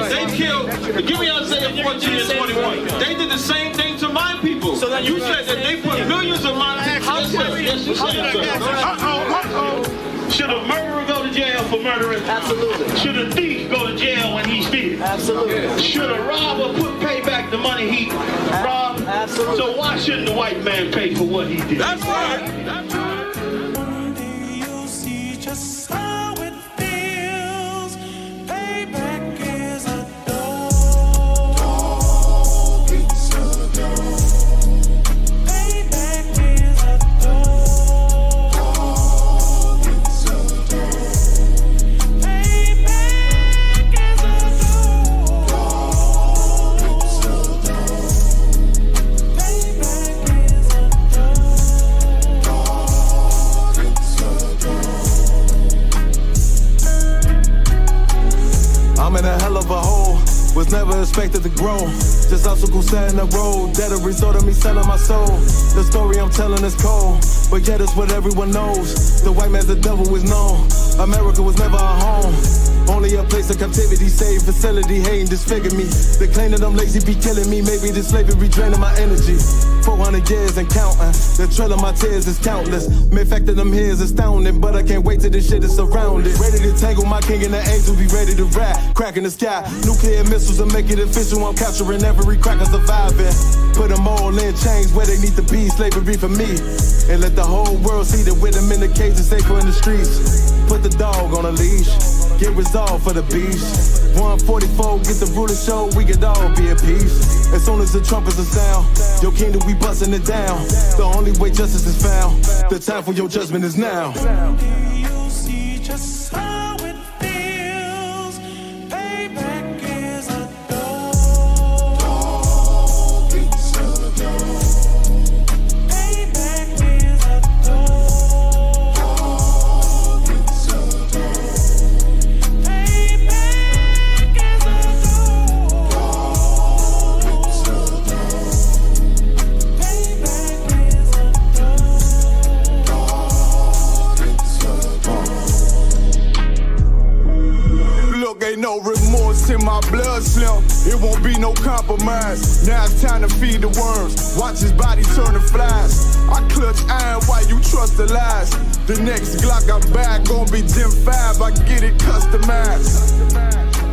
They killed, give me Isaiah 14 and 21. They did the same thing to my people. So you said that they put millions of my people. Yes, you said, Should a murderer go to jail for murdering? Absolutely. Should a thief go to jail when he steals? Absolutely. Should a robber pay back the money he robbed? Absolutely. So why shouldn't the white man pay for what he did? That's right. That's right. One day you'll see just how it feels. Payback is a dog. It's a dog. Payback is a dog. It's a dog. Payback is a dog. It's a dog. Payback is a I'm in a hell of a hole, was never expected to grow. Just obstacles set in the road, that a result of me selling my soul. The story I'm telling is cold, but yet it's what everyone knows. The white man's the devil is known. America was never our home, only a place of captivity, save facility, hating, disfigure me. They claim that I'm lazy, be killing me. Maybe this slavery draining my energy. 400 years and counting, the trail of my tears is countless. Main fact that I'm here is astounding, but I can't wait till this shit is surrounded. Ready to tangle my king and the angels, be ready to rap. Cracking the sky, nuclear missiles will make it official. I'm capturing every cracker surviving. Put them all in chains where they need to be, slavery for me. And let the whole world see that with them in the cage and safer in the streets. Put the dog on a leash, get resolved for the beast. 144, get the ruler show, we could all be at peace. As soon as the trumpets are sound, your kingdom we busting it down. The only way justice is found, the time for your judgment is now. You'll see just how it feels. Payback is a dog. It's a dog. Payback is a dog. It's a dog. Payback is a dog. It's a dog. Payback is a Look, ain't no remorse in my blood slim. It won't be no compromise. Now it's time to feed the worms. Watch his body turn to flies. I clutch iron while you trust the lies. The next Glock I buy gon' be Gen 5. I get it customized.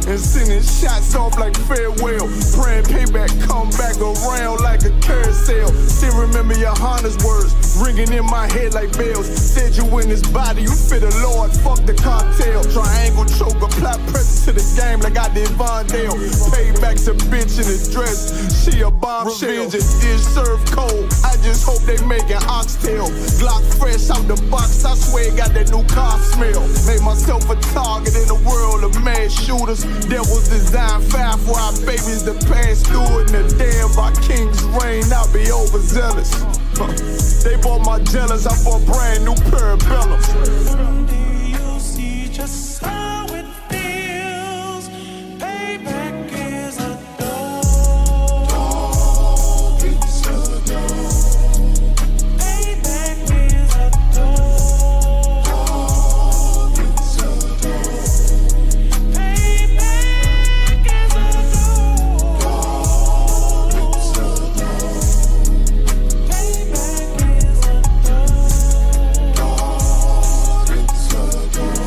And sending shots off like farewell. Praying payback come back around like a carousel. Still remember your Honda's words ringing in my head like bells. Said you in this body, you fit a Lord, fuck the cartel. Triangle choke, apply pressure to the game like I did Vondale. Payback's a bitch in a dress, she a bombshell. Revenge is served cold, I just hope they making oxtail. Glock fresh out the box, I swear it got that new car smell. Made myself a target in the world of mad shooters. Devils design fire for our babies to pass through. In the day of our king's reign, I'll be overzealous. They bought my jealous, I bought brand new parabellums. Someday you'll see just how it feels. Payback is a dog. It's a dog. Payback is a dog. It's a dog. Payback is a dog. It's a dog. Payback is a dog. It's a dog.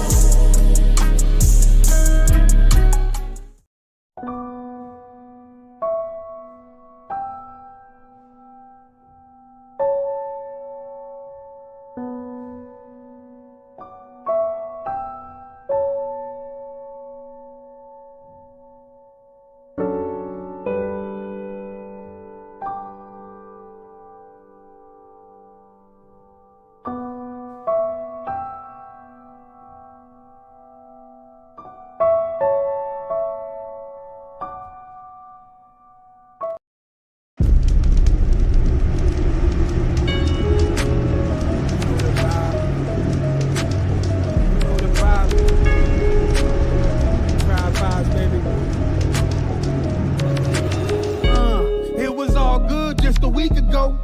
It was all good just a week ago.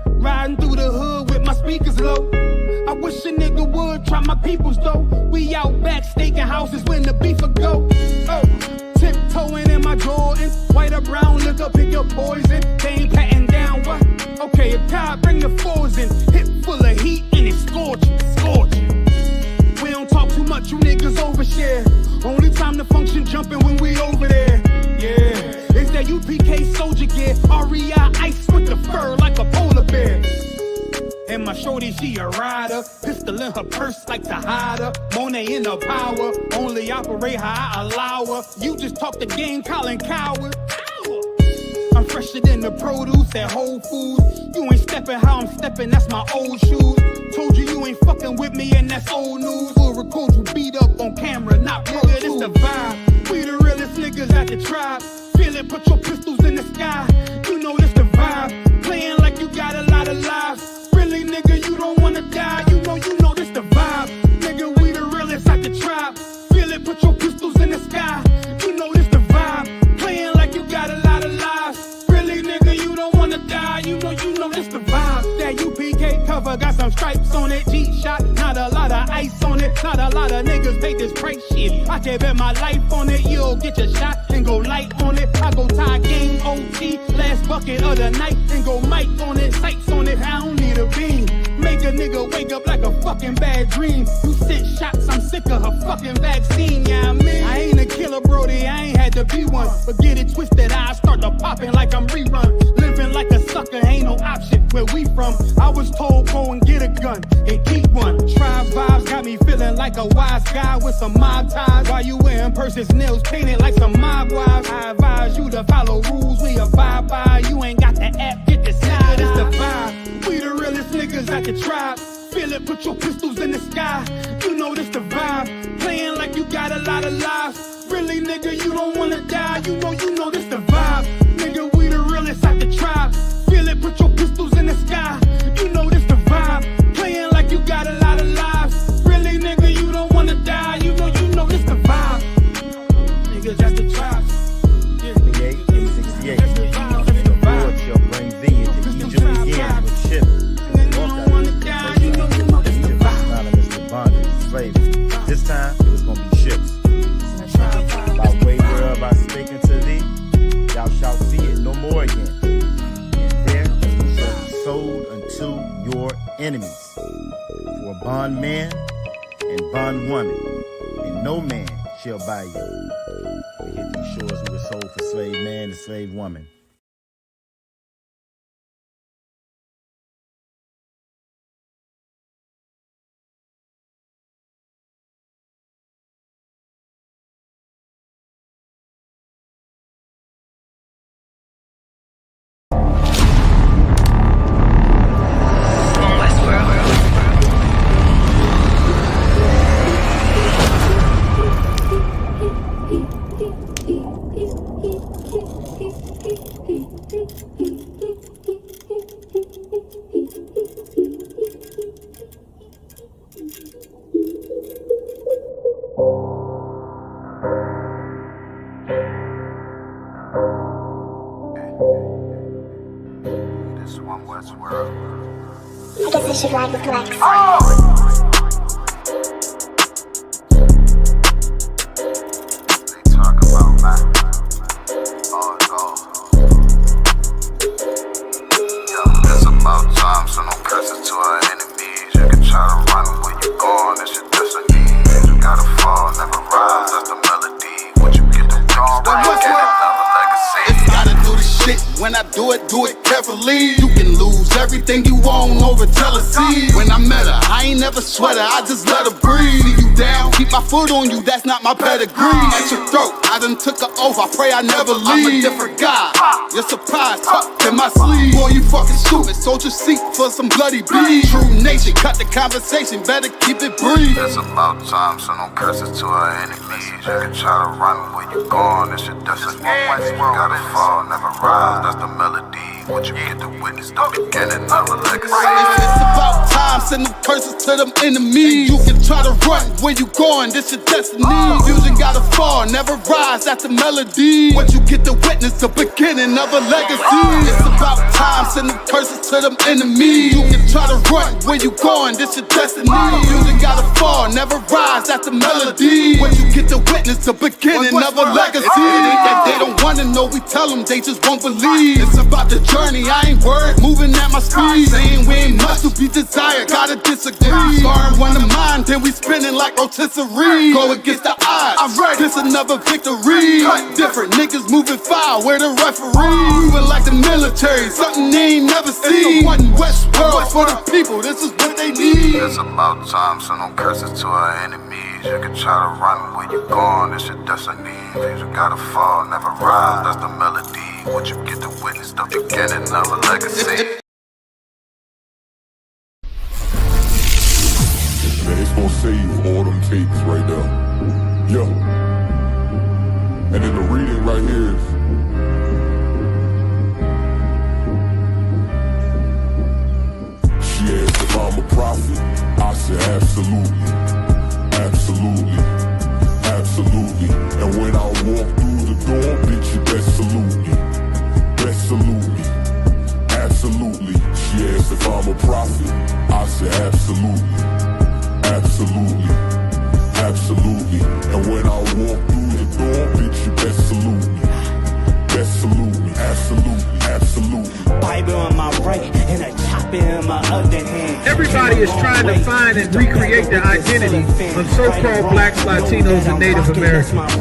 Riding through the hood with my speakers low. I wish a nigga would try my peoples though. We out back staking houses when the beef would go. Oh, Tiptoeing in my Jordans, white or brown, look up, pick your poison. They ain't patting down, what? Okay, if God bring the fours in, hip full of heat and it's scorching, scorching. We don't talk too much, you niggas overshare. Only time to function jumping when we over there. Yeah, it's that UPK soldier gear, REI ice with the fur like a polar bear. And my shorty, she a rider, pistol in her purse like to hide her. Monet in the power, only operate how I allow her. You just talk the game, Colin Coward. I'm fresher than the produce at Whole Foods. You ain't stepping how I'm stepping, that's my old shoes. Told you ain't fucking with me and that's old news. We'll record you beat up on camera, not pro. It's the vibe. We the realest niggas at the tribe. Feel it, put your pistols in the sky. You know this the vibe. Playing like you got a lot of lives. Really, nigga, you don't wanna die. You know this the vibe. Nigga, we the realest at the tribe. Feel it, put your pistols in the sky. You know this the vibe. Playing like you got a lot of lives. Really, nigga, you don't wanna die. You know this the vibe. That UPK cover got some stripes on it. G-shot, not a lot of ice on it. Not a lot of niggas pay this price shit. I can bet my life on it. You'll get your shot and go light on it. I go tie game OT, last bucket of the night, and go mic on it, sights on it. I don't need a beam. Make a nigga wake up like a fucking bad dream. You sent shots, I'm sick of her fucking vaccine, yeah, I mean. I ain't a killer, Brody, I ain't had to be one. But get it twisted, I start to popping like I'm rerun. Living like a sucker, ain't no option where we from. I was told go and get a gun and keep one. Tribe vibes got me feeling like a wise guy with some mob ties. While you wearing purses, nails painted like some mob wives. I advise you to follow rules we abide by. You ain't got the app, get the side, it's the vibe. We the realest niggas at the tribe. Feel it, put your pistols in the sky. You know this the vibe. Playing like you got a lot of lives. Really, nigga, you don't wanna die. You know this the vibe. Nigga, we the realest at the tribe. Feel it, put your pistols in the sky. You know this the vibe. Playing like you got a lot of lives. Really, nigga, you don't wanna die. You know this the vibe. Niggas at the tribe. Yeah. 68. The Lord shall bring thee into Egypt again with ships. This time it was gonna be ships. By way whereof I spake unto thee, thou shalt see it no more again. And there you shall be sold unto your enemies for bondman and bondwoman, and no man shall buy you. We hit these shores, we were sold for slave man and slave woman. I guess I should ride with Lex. They talk about my it's about time, so no curses to our enemies. You can try to run where you going, it's your destiny. You gotta fall, never rise, that's the melody. What you get the dawn right, get another legacy. If you gotta do the shit, when I do it carefully. You can lose everything you own over jealousy. When I met her, I ain't never sweat her, I just let her breathe. See you down, keep my foot on you, that's not my pedigree. At your throat, I done took an oath, I pray I never leave. I'm a different guy, you're surprised, tucked in my sleeve. Boy, you fucking stupid, sold your seat for some bloody beef. True nation, cut the conversation, better keep it brief. It's about time, so no curses to our enemies. You can try to run where you going, it's your destiny. You gotta fall, never rise, that's the melody. What you get to witness, the beginning of a legacy. It's about time, send them curses to them enemies. You can try to run where you going, this your destiny. Fusion gotta fall, never rise, that's the melody. What you get to witness, the beginning of a legacy. It's about time, send them curses to them enemies. You can try to run, where you going? This your destiny. Music gotta fall, never rise, that's the melody. When you get to witness the beginning of a legacy. That they don't wanna know, we tell them, they just won't believe. It's about the journey, I ain't worried, moving at my speed. Saying we ain't much to be desired, gotta disagree. Scarring one of mine, then we spinning like rotisserie. Go against the odds, I'm ready, this another victory. Cut different, niggas moving foul, where the referee. Moving like the military, something they ain't never seen. One West world for the people, this is what they need. It's about time, so no curses to our enemies. You can try to run, where you going, it's your destiny. You gotta fall, never rise, that's the melody. What you get to witness, the beginning of a legacy. Man, it's gonna save all them tapes right now. Yo. And then the reading right here is, she asked if I'm a prophet. I said absolutely, absolutely, absolutely. And when I walk through the door, bitch, you best salute me, best salute me, absolutely. She asked if I'm a prophet. I said absolutely, absolutely, absolutely. And when I walk through the door, bitch, you best salute me, best salute me, absolutely, absolutely. Bible in my right and a chopper in my other hand. Everybody is trying to find and recreate their identity of so-called blacks, Latinos, and Native Americans.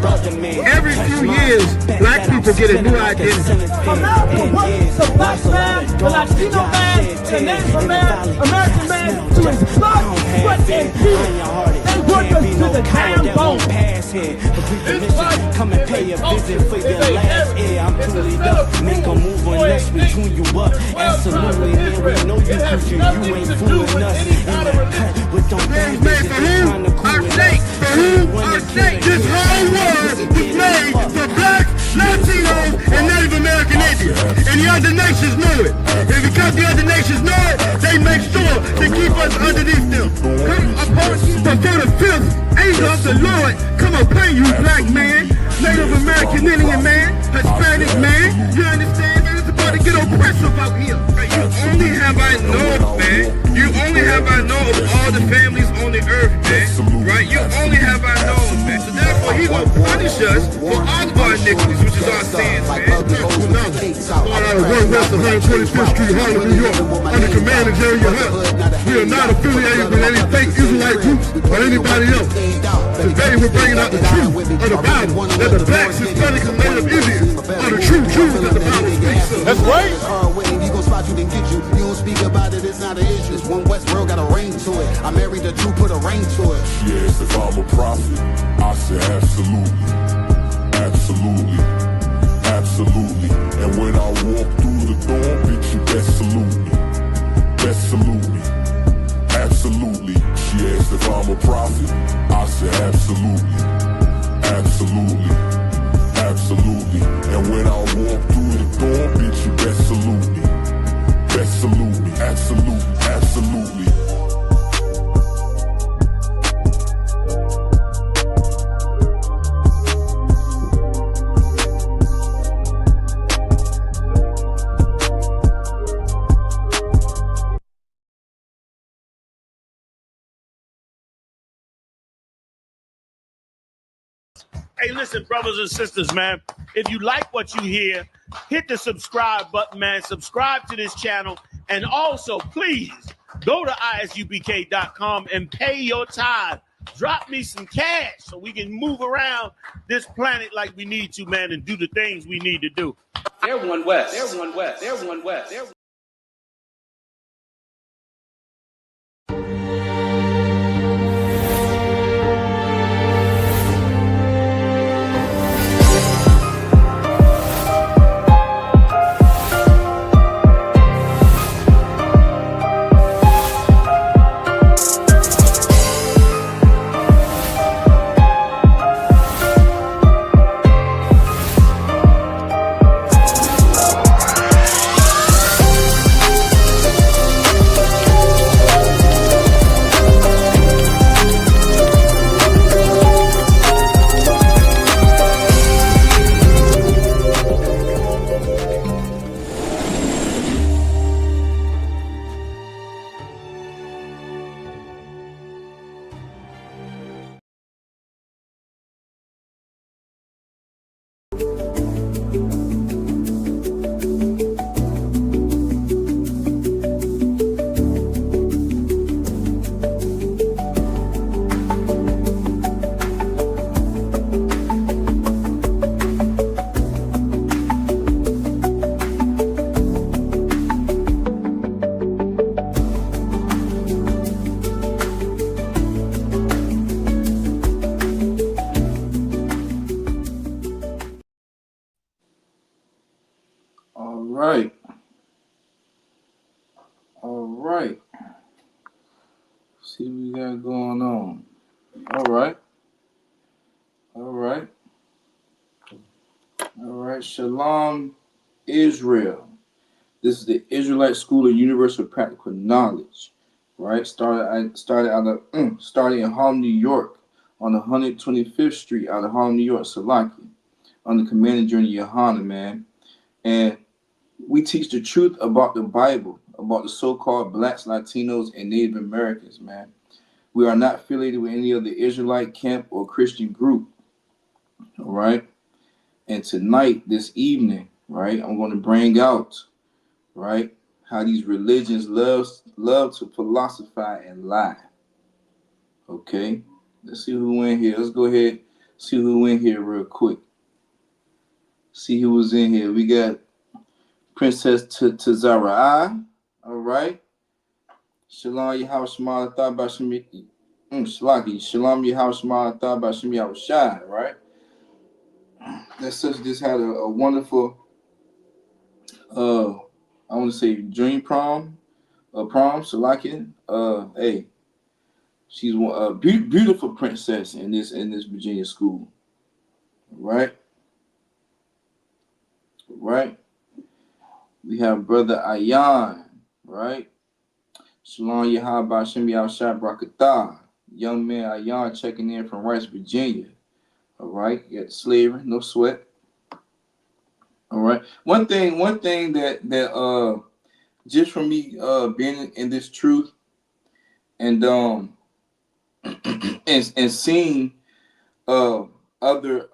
Every few years, black people get a new identity. America wants the black man, the Latino man, the Native American man to his blood, sweat, and tears. They work us to the damn bone. Come and pay a visit for your last year. I'm truly up. Make a move unless we tune you up. Absolutely, man. We know you cause you ain't fooling us. With them things trying to cool us. For who? Our state. This whole world was made for blacks, Latinos, and Native American Indians. And the other nations know it. And because the other nations know it, they make sure to keep us underneath them. But for the fifth angel of the Lord, come upon you, black man, Native American Indian man, Hispanic man. You understand? Man, it's about to get oppressive out here. You only have I know, man. You only have I know of all the families on the earth, man. Right? You only have I know, man. So therefore, he will punish us for all of our iniquities, which is our sins, man. Going out of 1 West 125th Street, Harlem, New York, under command of Jerry Hunt. We are not affiliated with any fake Israelite groups or anybody else. Today, we're bringing out the truth of the Bible, that the blacks, Hispanics, and Native Indians are the true Jews that the Bible speaks of. that's right. He gon' spot you, then get you. You don't speak about it, it's not an issue. It's one West world, got a ring to it. I married the truth, put a ring to it. She asked if I'm a prophet. I said absolutely, absolutely, absolutely. And when I walk through the door, bitch, you best salute me, best salute me, absolutely. She asked if I'm a prophet. I said absolutely, absolutely, absolutely. And when I walk through the door, bitch, you best salute me, best salute me, absolutely, absolutely. Hey, listen, brothers and sisters, man. If you like what you hear, hit the subscribe button, man. Subscribe to this channel. And also, please, go to ISUPK.com and pay your tithe. Drop me some cash so we can move around this planet like we need to, man, and do the things we need to do. They're one West. They're one West. They're one West. They're right. See what we got going on. All right. All right. All right. Shalom, Israel. This is the Israelite School of Universal Practical Knowledge. Right. Started in Harlem, New York, on 125th Street out of Harlem, New York, Salaki, on the Command and Journey Yohana, man. And we teach the truth about the Bible, about the so-called blacks, Latinos, and Native Americans, man. We are not affiliated with any other Israelite camp or Christian group. All right. And tonight, this evening, right, I'm going to bring out, right, how these religions love to philosophize and lie. Okay. Let's see who in here. Let's go ahead, see who in here real quick. See who was in here. We got Princess Tazara. All right. Shalom Yahweh Shema Thought by Shemi. Shalaki. Shalom Yahweh Shema Thought by Shemi Yahushai. Right. That sister just had a wonderful, I want to say dream prom, Shalaki. Hey, she's a beautiful princess in this Virginia school. Right. Right. We have Brother Ayan. Right. Shalom Yahweh Shem Yahushai Brakatah. Young man Ayan checking in from Rice, Virginia. All right. You got slavery, no sweat. All right. One thing that just from me being in this truth and and seeing other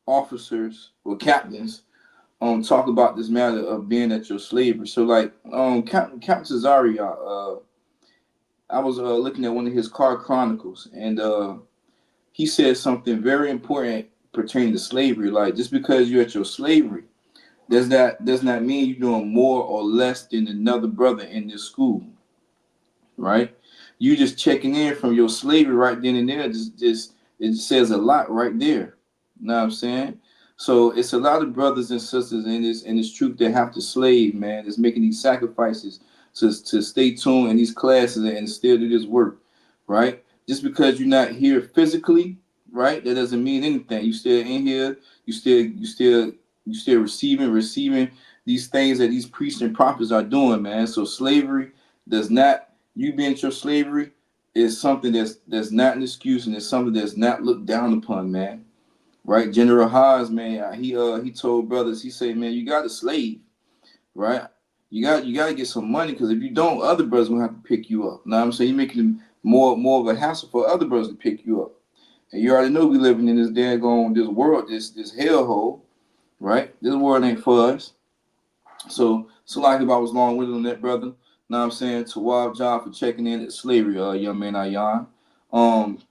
officers or captains talk about this matter of being at your slavery. So like Captain Cesario, I was looking at one of his car chronicles, and he said something very important pertaining to slavery. Like, just because you're at your slavery does not mean you're doing more or less than another brother in this school, right? You just checking in from your slavery right then and there. Just it says a lot right there. You know what I'm saying? So it's a lot of brothers and sisters in this truth that have to slave, man. That's making these sacrifices to stay tuned in these classes and still do this work, right? Just because you're not here physically, right? That doesn't mean anything. You still in here. You still receiving these things that these priests and prophets are doing, man. So slavery does not, you being at your slavery is something that's not an excuse, and it's something that's not looked down upon, man. Right? General Haas, man, he told brothers, he said, man, you got to slave, right? You got to get some money, because if you don't, other brothers will have to pick you up. Now I'm saying you're making more of a hassle for other brothers to pick you up. And you already know we living in this this world, this hellhole, right? This world ain't for us. So like if I was long with on that, brother. Now I'm saying Tawab John for checking in at slavery, young man Ayan.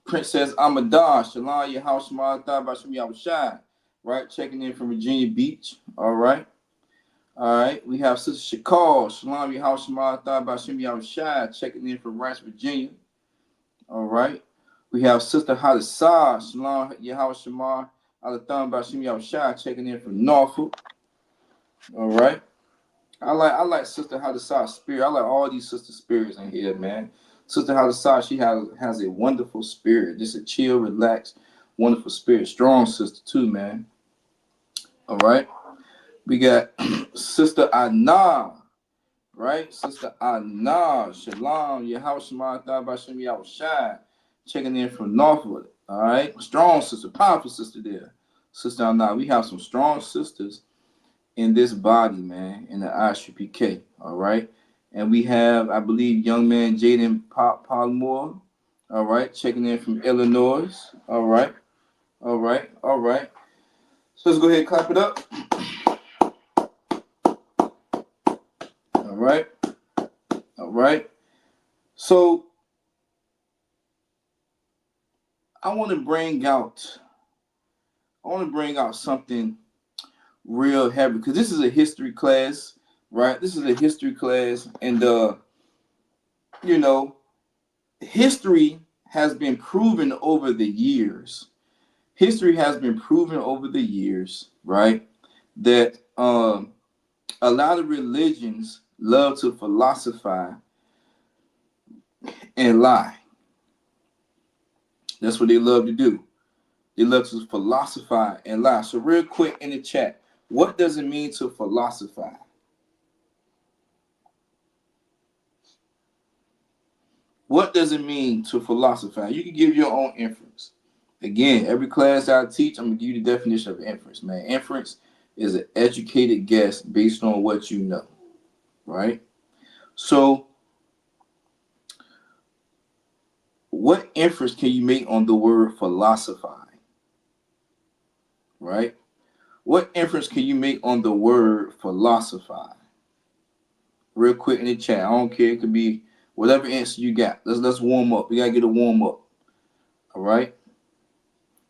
Princess Amadah, Shalom Yahweh Shema Thought by Shem Yahushai, right? Checking in from Virginia Beach. All right. All right. We have Sister Shakal, Shalom Yahweh Shema Thought by Shem Yahushai, checking in from Rice, Virginia. All right. We have Sister Hadassah, Shalom Yahweh Shema Thought by Shem Yahushai, checking in from Norfolk. All right. I like Sister Hadassah's spirit. I like all these sister spirits in here, man. Sister Hadassah, she has a wonderful spirit. Just a chill, relaxed, wonderful spirit. Strong sister too, man. All right. We got Sister Anna, right? Sister Anna, Shalom, Yahweh Shema Thought by Shem Yahushai, checking in from Northwood. All right. Strong sister, powerful sister there. Sister Anna. We have some strong sisters in this body, man, in the ISUPK, all right? And we have, I believe, young man Jaden Palmore, all right, checking in from Illinois, all right, all right, all right. So let's go ahead and clap it up. All right, all right. So I want to bring out something real heavy, because this is a history class, right? This is a history class, and history has been proven over the years. History has been proven over the years, right? That a lot of religions love to philosophize and lie. That's what they love to do. They love to philosophize and lie. So real quick in the chat, what does it mean to philosophize? What does it mean to philosophize? You can give your own inference. Again, every class I teach, I'm going to give you the definition of inference, man. Inference is an educated guess based on what you know, right? So what inference can you make on the word philosophize, right? What inference can you make on the word philosophize? Real quick in the chat. I don't care. It could be whatever answer you got. Let's warm up. We got to get a warm up, all right?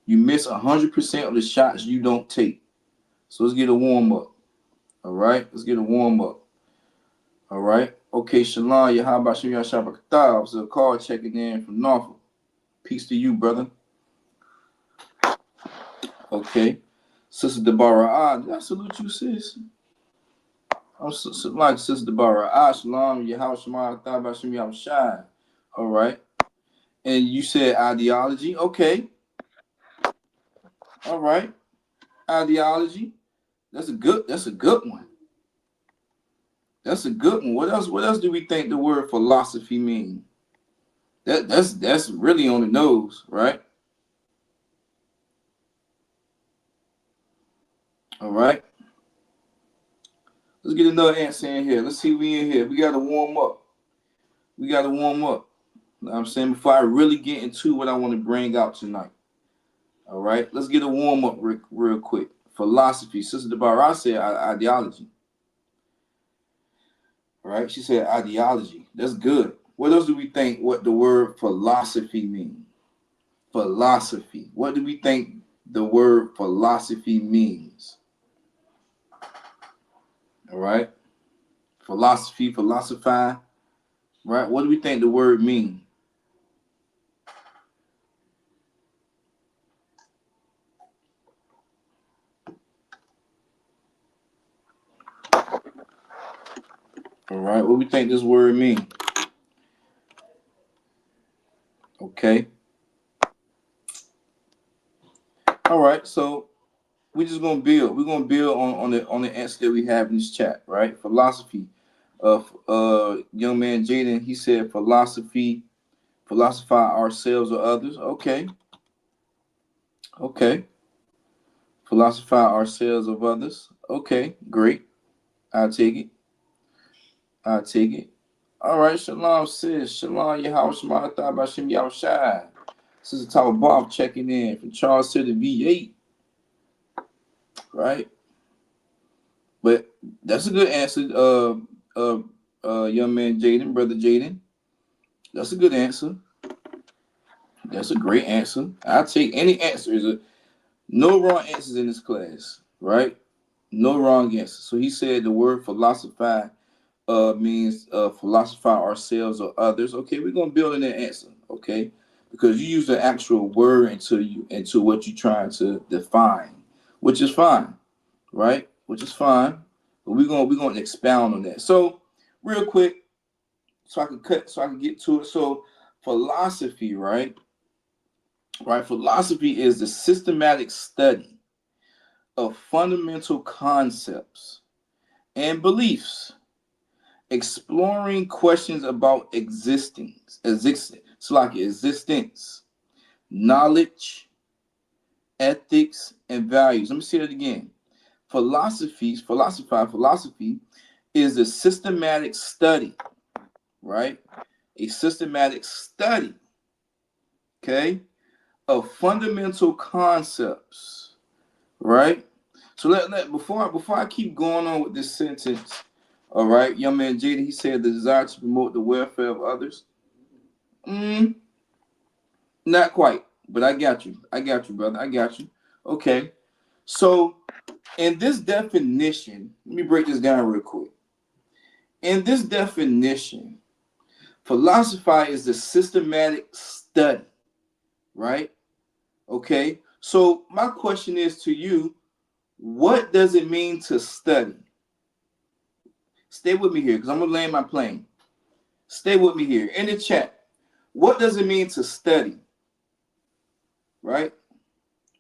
You miss 100% of the shots you don't take. So let's get a warm up. All right, let's get a warm up. All right. Okay, Shalon, how about you? Shabakata. So a call checking in from Norfolk. Peace to you, brother. Okay. Sister Deborah, did I salute you, sis? I'm like Sister Deborah. Shalom, Yahweh Shema, Thabashim Yahushai. All right. And you said ideology. Okay. All right. Ideology. That's a good one. That's a good one. What else do we think the word philosophy means? That's really on the nose, right? All right. Let's get another answer in here. Let's see if we in here. We gotta warm up. You know what I'm saying, before I really get into what I want to bring out tonight. All right. Let's get a warm up real quick. Philosophy. Sister Deborah said ideology. All right. She said ideology. That's good. What else do we think what the word philosophy means? Philosophy. What do we think the word philosophy means? All right. Philosophy, philosophize. Right. What do we think the word means? All right. What do we think this word means? Okay. All right. So we're just gonna build. We're gonna build on the answer that we have in this chat, right? Philosophy. Young man Jaden, he said philosophy, philosophize ourselves or others. Okay. Okay. Philosophize ourselves of others. Okay, great. I'll take it. I'll take it. All right, Shalom sis. Shalom Yahweh Shema Thabashim Yahushai. Sister Tower Bob checking in from Charles City V8. Right? But that's a good answer, young man Jaden, brother Jaden. That's a good answer. That's a great answer. I'll take any answer. No wrong answers in this class, right? No wrong answers. So he said the word philosophize means philosophize ourselves or others. Okay, we're gonna build in that answer, okay? Because you use the actual word into what you're trying to define, which is fine, right? Which is fine. But we're gonna expound on that. So real quick, so I can get to it. So philosophy, right? Right, philosophy is the systematic study of fundamental concepts and beliefs, exploring questions about existence, knowledge, ethics, and values. Let me say that again. Philosophy is a systematic study, right? A systematic study, okay, of fundamental concepts, right? So before I keep going on with this sentence, all right, young man Jaden, he said the desire to promote the welfare of others. Not quite, but I got you, brother. I got you. Okay, so in this definition, let me break this down real quick. In this definition, philosophy is the systematic study, right? Okay, so my question is to you, what does it mean to study? Stay with me here because I'm going to land my plane. Stay with me here. In the chat, what does it mean to study? Right?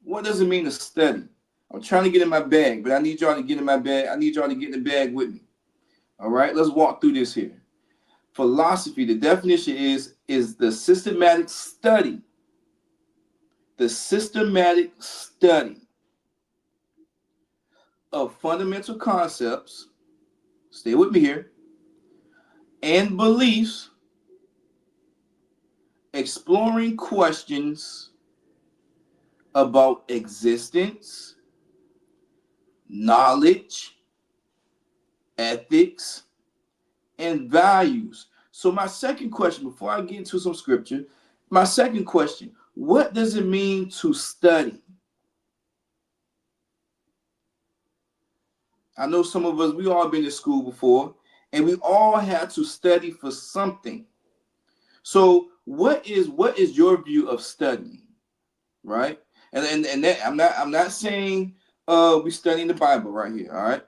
What does it mean to study? I'm trying to get in my bag, but I need y'all to get in my bag. I need y'all to get in the bag with me. All right? Let's walk through this here. Philosophy, the definition is the systematic study. The systematic study of fundamental concepts, stay with me here, and beliefs, exploring questions about existence, knowledge, ethics, and values. So my second question, before I get into some scripture, my second question, what does it mean to study? I know some of us, we all been to school before, and we all had to study for something. So what is your view of studying, right? And that I'm not saying we studying the Bible right here, all right?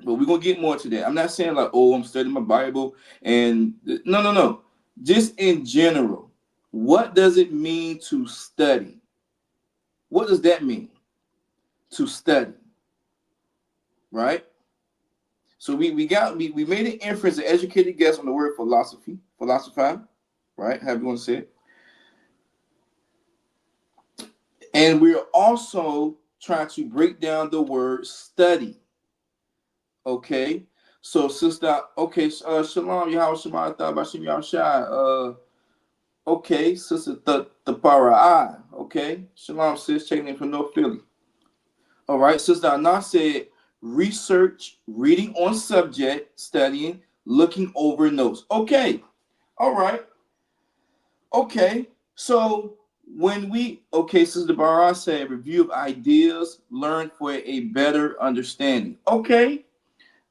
But we're gonna get more to that. I'm not saying like, oh, I'm studying my Bible, and no. Just in general, what does it mean to study? What does that mean? To study, right? So we made an inference, an educated guess on the word philosophy, philosophize, right? However you want to say it. And we're also trying to break down the word study. Okay, so sister, okay, shalom, Yahweh Shema, Bashim Yahushai. Okay, sister, the para, okay, shalom, sis, checking in from North Philly. All right, sister Anna said, research, reading on subject, studying, looking over notes. Okay, all right, okay, so Sister Barra said, review of ideas, learn for a better understanding. Okay.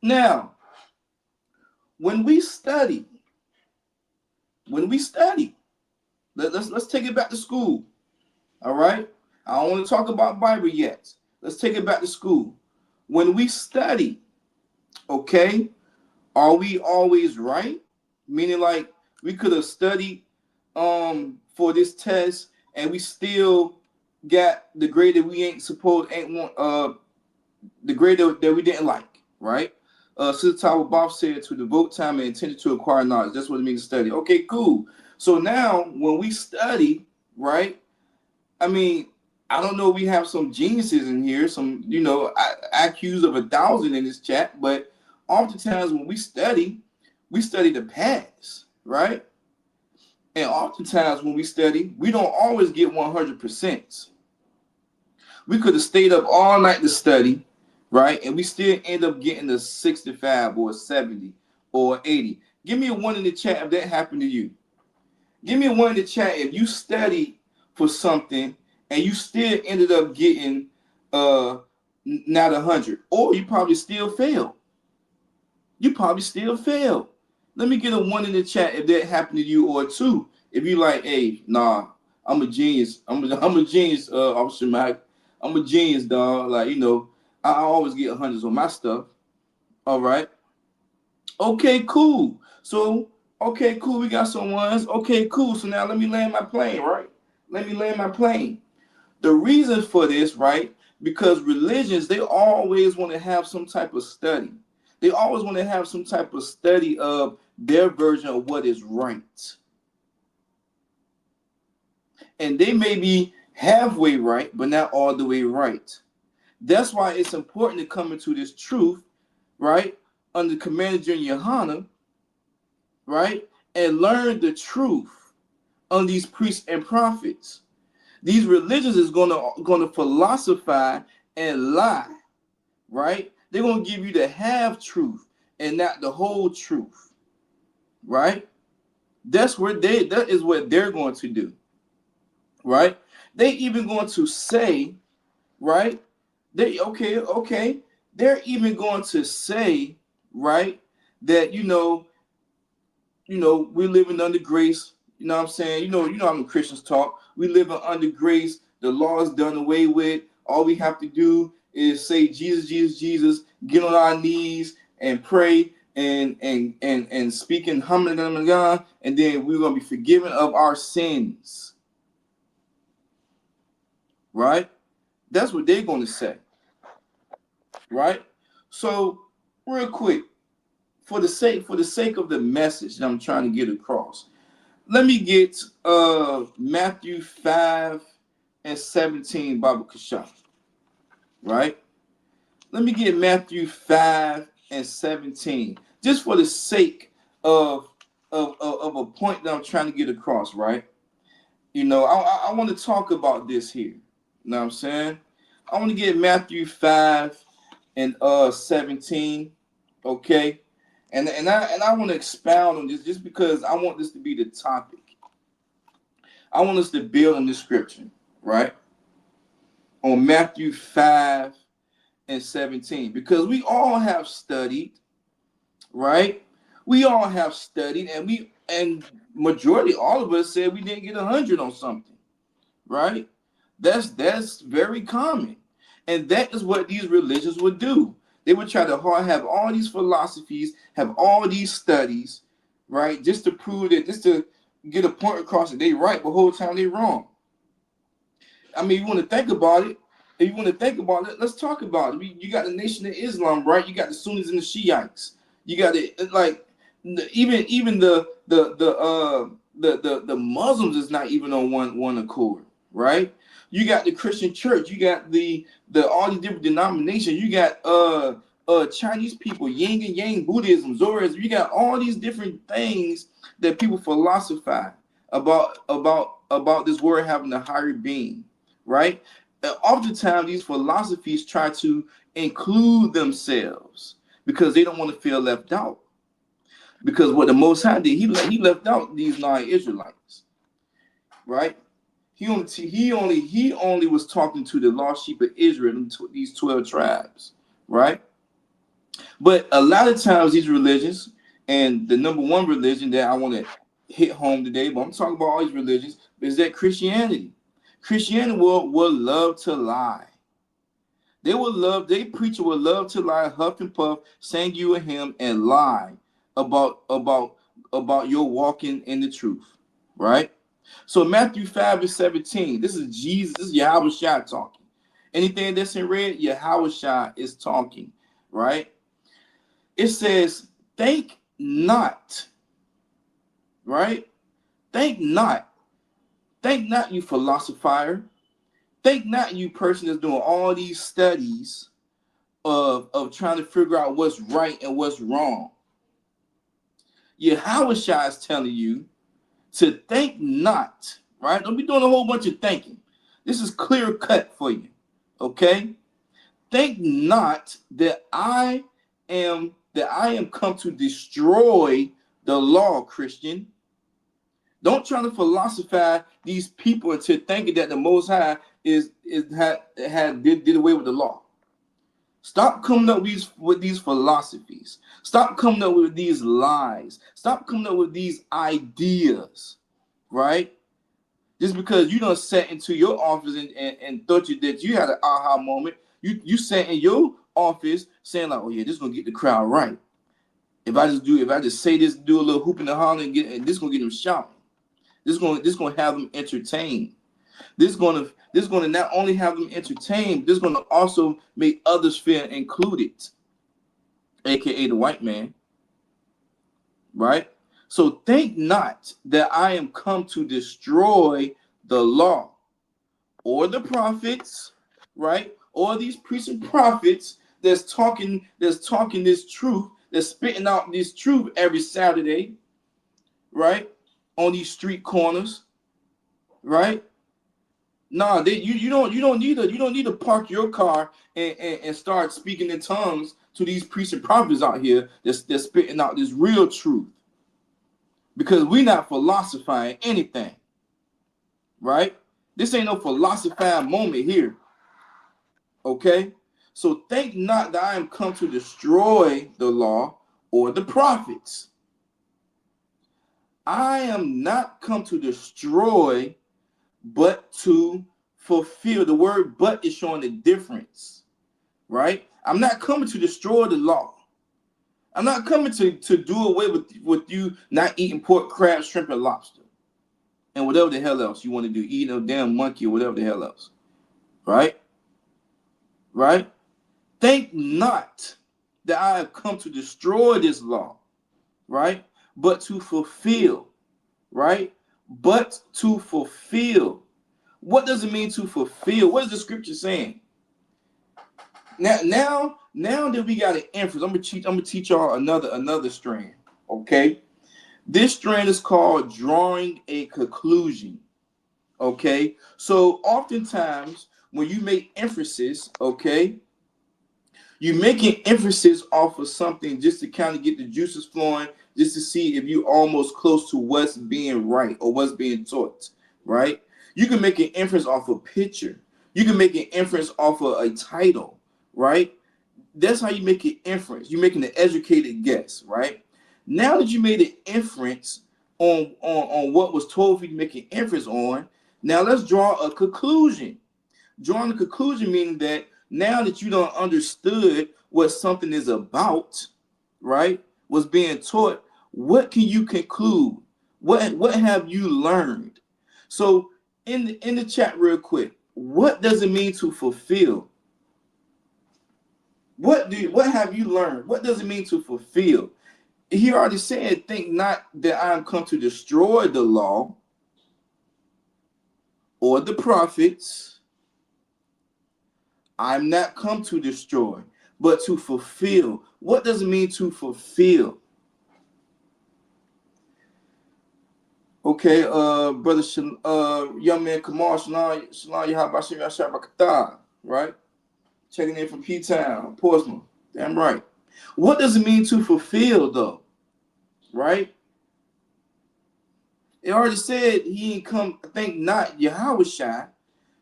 Now, when we study, let's take it back to school. All right? I don't want to talk about Bible yet. Let's take it back to school. When we study, okay, are we always right? Meaning like we could have studied for this test and we still got the grade that we the grade that we didn't like, right? Sister Tower Bob said to devote time and attention to acquire knowledge. That's what it means to study. Okay, cool. So now when we study, right? I mean, I don't know, we have some geniuses in here, some, IQs of 1,000 in this chat, but oftentimes when we study the past, right? And oftentimes when we study, we don't always get 100%. We could have stayed up all night to study, right? And we still end up getting a 65 or 70 or 80. Give me a 1 in the chat if that happened to you. Give me a 1 in the chat if you studied for something and you still ended up getting not 100, or you probably still failed. Let me get a 1 in the chat if that happened to you, or a 2 if you like, hey, nah, I'm a genius. I'm a genius, Officer Mike. I'm a genius, dog. Like, I always get 100s on my stuff. All right. Okay, cool. So, okay, cool. We got some 1s. Okay, cool. So now let me land my plane, right? The reason for this, right? Because religions, they always want to have some type of study. They always want to have some type of study of their version of what is right. And they may be halfway right, but not all the way right. That's why it's important to come into this truth, right? Under Commander General Yohana, right? And learn the truth on these priests and prophets. These religions is gonna philosophize and lie, right? They're gonna give you the half truth and not the whole truth, right? That is what they're going to do, right? They even going to say, right? They're even going to say, right, that we're living under grace. You know what I'm saying? You know how the Christians talk. We live under grace. The law is done away with. All we have to do is say Jesus, Jesus, Jesus, get on our knees and pray, and speaking humbly to God, and then we're gonna be forgiven of our sins. Right? That's what they're gonna say. Right? So real quick, for the sake of the message that I'm trying to get across, let me get Matthew 5:17 Bible Kashaf. Right? Let me get Matthew 5:17, just for the sake of a point that I'm trying to get across, right? You know, I want to talk about this here. You know what I'm saying? I want to get Matthew 5:17, okay? And I want to expound on this just because I want this to be the topic. I want us to build on this scripture, right? On Matthew 5:17, because we all have studied, right? We all have studied, and majority, all of us said we didn't get 100 on something, right? That's very common, and that is what these religions would do. They would try to have all these philosophies, have all these studies, right, just to prove that, just to get a point across that they right, but the whole time they wrong. I mean, you want to think about it. If you want to think about it, let's talk about it. You got the Nation of Islam, right? You got the Sunnis and the Shiites. You got it, like even the Muslims is not even on one accord, right? You got the Christian church. You got the all these different denominations. You got Chinese people, Yin and Yang, Buddhism, Zoroastrianism. You got all these different things that people philosophize about this word having a higher being, right? Oftentimes, these philosophies try to include themselves because they don't want to feel left out. Because what the Most High did, he left out these non-Israelites, right? He only was talking to the lost sheep of Israel, these 12 tribes, right? But a lot of times, these religions, and the number one religion that I want to hit home today, but I'm talking about all these religions, is that Christianity. Christianity will love to lie. They preacher will love to lie, huff and puff, sing you a hymn, and lie about your walking in the truth, right? So Matthew 5:17, this is Jesus, this is Yahweh Shai talking. Anything that's in red, Yahweh Shai is talking, right? It says, think not, right? Think not, you philosopher. Think not, you person that's doing all these studies of trying to figure out what's right and what's wrong. Yahweh Shai is telling you to think not, right? Don't be doing a whole bunch of thinking. This is clear cut for you, okay? Think not that I am come to destroy the law, Christian. Don't try to philosophize these people into thinking that the Most High did away with the law. Stop coming up with these philosophies. Stop coming up with these lies. Stop coming up with these ideas, right? Just because you done sat into your office and thought that you had an aha moment, you sat in your office saying like, oh yeah, this is gonna get the crowd right. If I just say this, do a little hooping and hollering, and this is gonna get them shouting. This is gonna have them entertained. This is gonna not only have them entertained, this is gonna also make others feel included, aka the white man. Right? So think not that I am come to destroy the law or the prophets, right? Or these priests and prophets that's talking this truth, that's spitting out this truth every Saturday, right? On these street corners, right? Nah, you don't need to park your car and start speaking in tongues to these priests and prophets out here that's spitting out this real truth. Because we're not philosophizing anything, right? This ain't no philosophizing moment here, okay? So think not that I am come to destroy the law or the prophets. I am not come to destroy, but to fulfill. The word but is showing the difference, right? I'm not coming to destroy the law. I'm not coming to do away with you not eating pork, crab, shrimp, and lobster. And whatever the hell else you want to do, eating a damn monkey or whatever the hell else. Right? Right? Think not that I have come to destroy this law. Right? But to fulfill. Right? But to fulfill. What does it mean to fulfill? What is the scripture saying? Now that we got an inference, I'm gonna teach y'all another strand. Okay? This strand is called drawing a conclusion. Okay? So oftentimes when you make inferences, okay, you making emphasis off of something just to kind of get the juices flowing, just to see if you almost close to what's being right or what's being taught, right? You can make an inference off a picture. You can make an inference off of a title, right? That's how you make an inference. You're making an educated guess, right? Now that you made an inference on what was told for you to make an inference on, now let's draw a conclusion. Drawing a conclusion meaning that now that you don't understood what something is about, right? What's being taught, what can you conclude? What have you learned? So in the chat real quick, what does it mean to fulfill? What have you learned? What does it mean to fulfill? He already said, think not that I am come to destroy the law or the prophets. I'm not come to destroy, but to fulfill. What does it mean to fulfill? Okay, brother, young man Kamal, Shalom, Yahabashim, Yashabakata, right? Checking in from P-Town, Portsmouth. Damn right. What does it mean to fulfill, though? Right? It already said he ain't come, I think not, Yahushua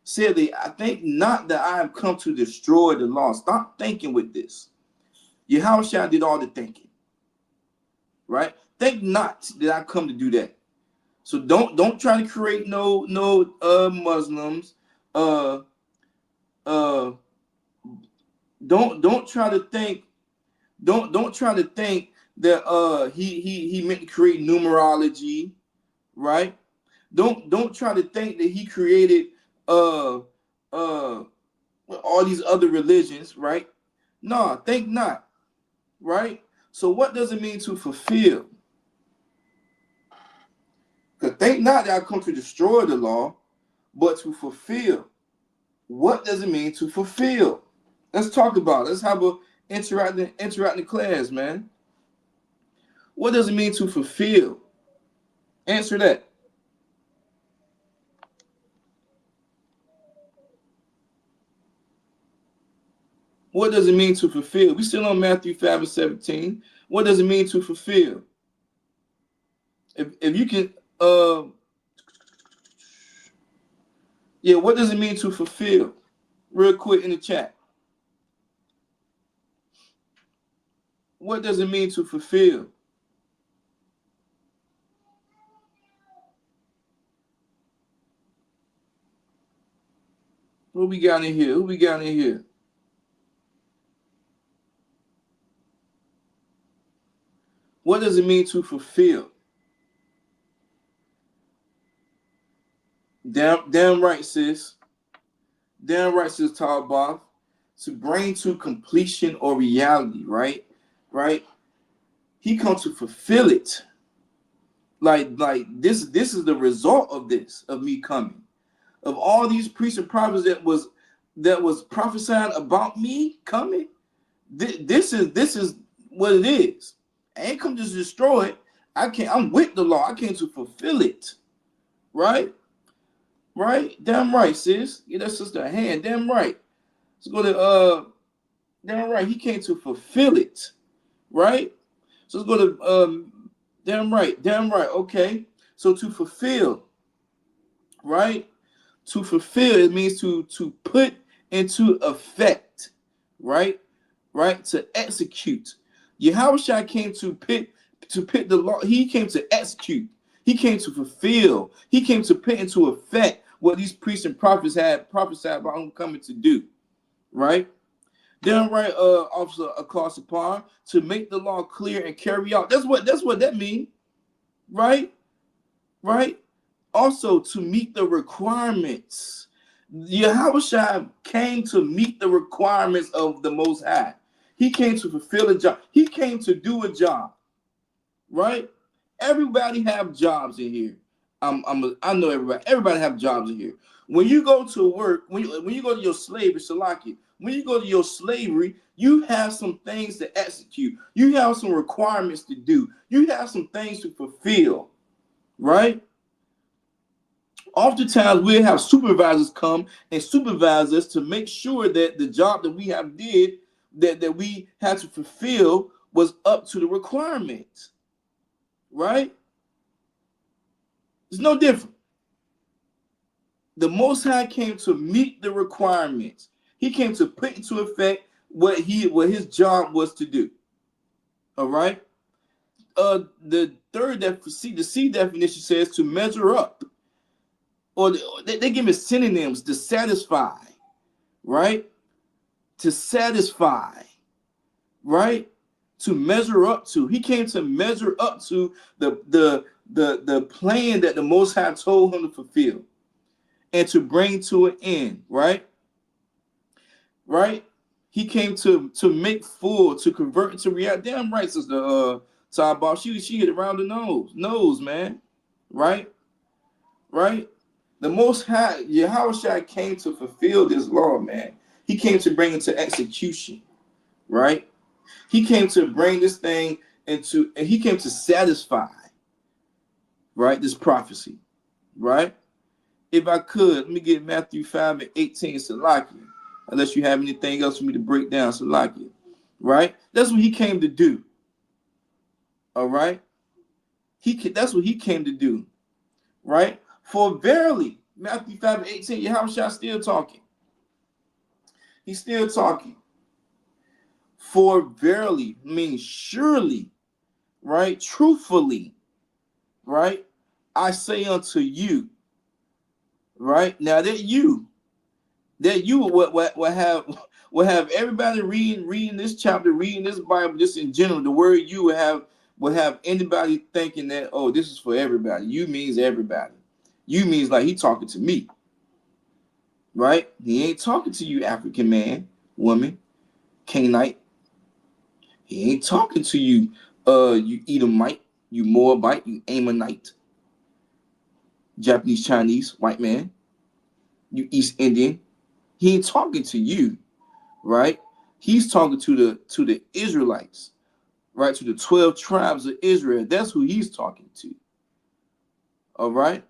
said that I think not that I have come to destroy the law. Stop thinking with this. Yahushua did all the thinking. Right? Think not that I come to do that. So don't try to create no Muslims. Don't try to think that he meant to create numerology, right? Don't try to think that he created all these other religions, right? No, think not, right? So what does it mean to fulfill? Because think not that I come to destroy the law, but to fulfill. What does it mean to fulfill? Let's talk about it. Let's have a interacting class, man. What does it mean to fulfill? Answer that. What does it mean to fulfill? We still on Matthew 5:17. What does it mean to fulfill? If you can, yeah, what does it mean to fulfill? Real quick in the chat. What does it mean to fulfill? What we got in here? Who we got in here? What does it mean to fulfill? Damn right, sis. Damn right, sis Talbot. To bring to completion or reality, right? Right? He comes to fulfill it. Like this is the result of this, of me coming. Of all these priests and prophets that was prophesied about me coming. This is what it is. I ain't come to destroy it. I'm with the law. I came to fulfill it. Right? Right? Damn right, sis. Get that sister a hand. Damn right. Let's go to damn right. He came to fulfill it. Right? So let's go to damn right. Damn right. Okay. So to fulfill, right? To fulfill, it means to put into effect, right? Right? To execute. Yahushua came to put the law. He came to execute. He came to fulfill. He came to put into effect what these priests and prophets had prophesied about him coming to do. Right? Damn right, Officer across the pond, to make the law clear and carry out. That's what that means, right? Right? Also to meet the requirements. Yahushua came to meet the requirements of the Most High. He came to fulfill a job. He came to do a job, right? Everybody have jobs in here. I know everybody. Everybody have jobs in here. When you go to work, when you go to your slavery, Salaki, when you go to your slavery, you have some things to execute. You have some requirements to do. You have some things to fulfill, right? Oftentimes we'll have supervisors come and supervise us to make sure that the job that we have did, that we had to fulfill, was up to the requirements, right? It's no different. The Most High came to meet the requirements. He came to put into effect what his job was to do. All right. The third the C definition says to measure up, or they give me synonyms: to satisfy, right? To satisfy, right? To measure up to. He came to measure up to the plan that the Most High told him to fulfill and to bring to an end, right? Right? He came to make full, to convert into reality. Damn right, Sister Tabal. She hit around the nose, man. Right? Right? The Most High, Yahushua, came to fulfill this law, man. He came to bring it to execution, right? He came to bring this thing and he came to satisfy, right, this prophecy, right? If I could, let me get Matthew 5:18, Salaki, unless you have anything else for me to break down, Salaki, right? That's what he came to do, all right? That's what he came to do, right? For verily, Matthew 5:18, Yahushua still talking. He's still talking. For verily means surely, right? Truthfully, right? I say unto you, right? Now that you will have everybody reading this chapter, reading this Bible, just in general, the word you will have anybody thinking that, oh, this is for everybody. You means everybody. You means like he talking to me, right? He ain't talking to you, African man, woman, Canaanite. He ain't talking to you, you Edomite, you Moabite, you Ammonite, Japanese, Chinese, white man, you East Indian. He ain't talking to you, right? He's talking to the Israelites, right? To the 12 tribes of Israel. That's who he's talking to. All right.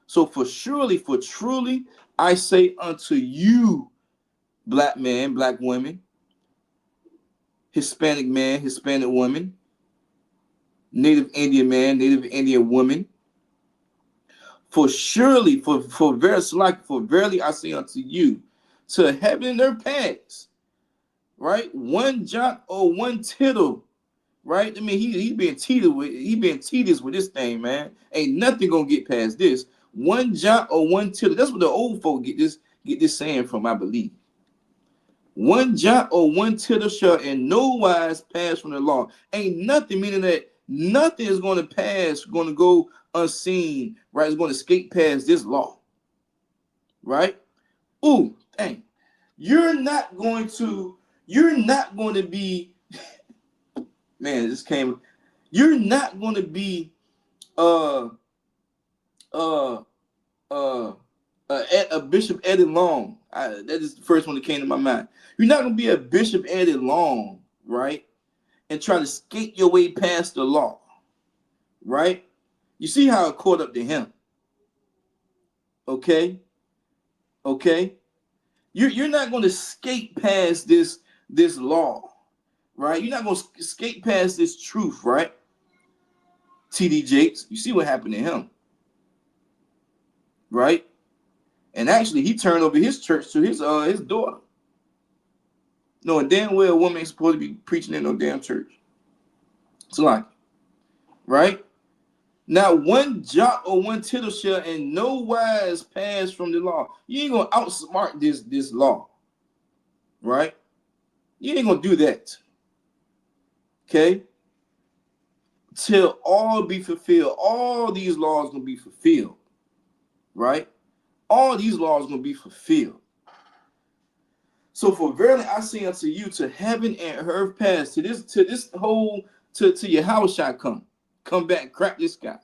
So for truly, I say unto you, black man, black women, Hispanic man, Hispanic woman, Native Indian man, Native Indian woman. For verily I say unto you, to heaven and earth pass, right? One jot or one tittle, right? I mean, he being tedious with this thing, man. Ain't nothing gonna get past this. One jot or one tittle. That's what the old folk get this saying from, I believe. One jot or one tittle shall in no wise pass from the law. Ain't nothing, meaning that nothing is going to pass, going to go unseen, right? It's going to escape past this law, right? Ooh, dang. You're not going to be, man, this came, you're not going to be a Bishop Eddie Long. That is the first one that came to my mind. You're not going to be a Bishop Eddie Long, right? And try to skate your way past the law, right? You see how it caught up to him. Okay? Okay? You're not going to skate past this law, right? You're not going to skate past this truth, right? T.D. Jakes, you see what happened to him, right? And actually, he turned over his church to his daughter. Knowing damn well a woman ain't supposed to be preaching in no damn church. It's like, right? Now, one jot or one tittle shall in no wise pass from the law. You ain't gonna outsmart this law, right? You ain't gonna do that. Okay? Till all be fulfilled. All these laws gonna be fulfilled. Right? All these laws gonna be fulfilled. So for verily I say unto you, to heaven and earth pass, to your house shall come back, crack this sky.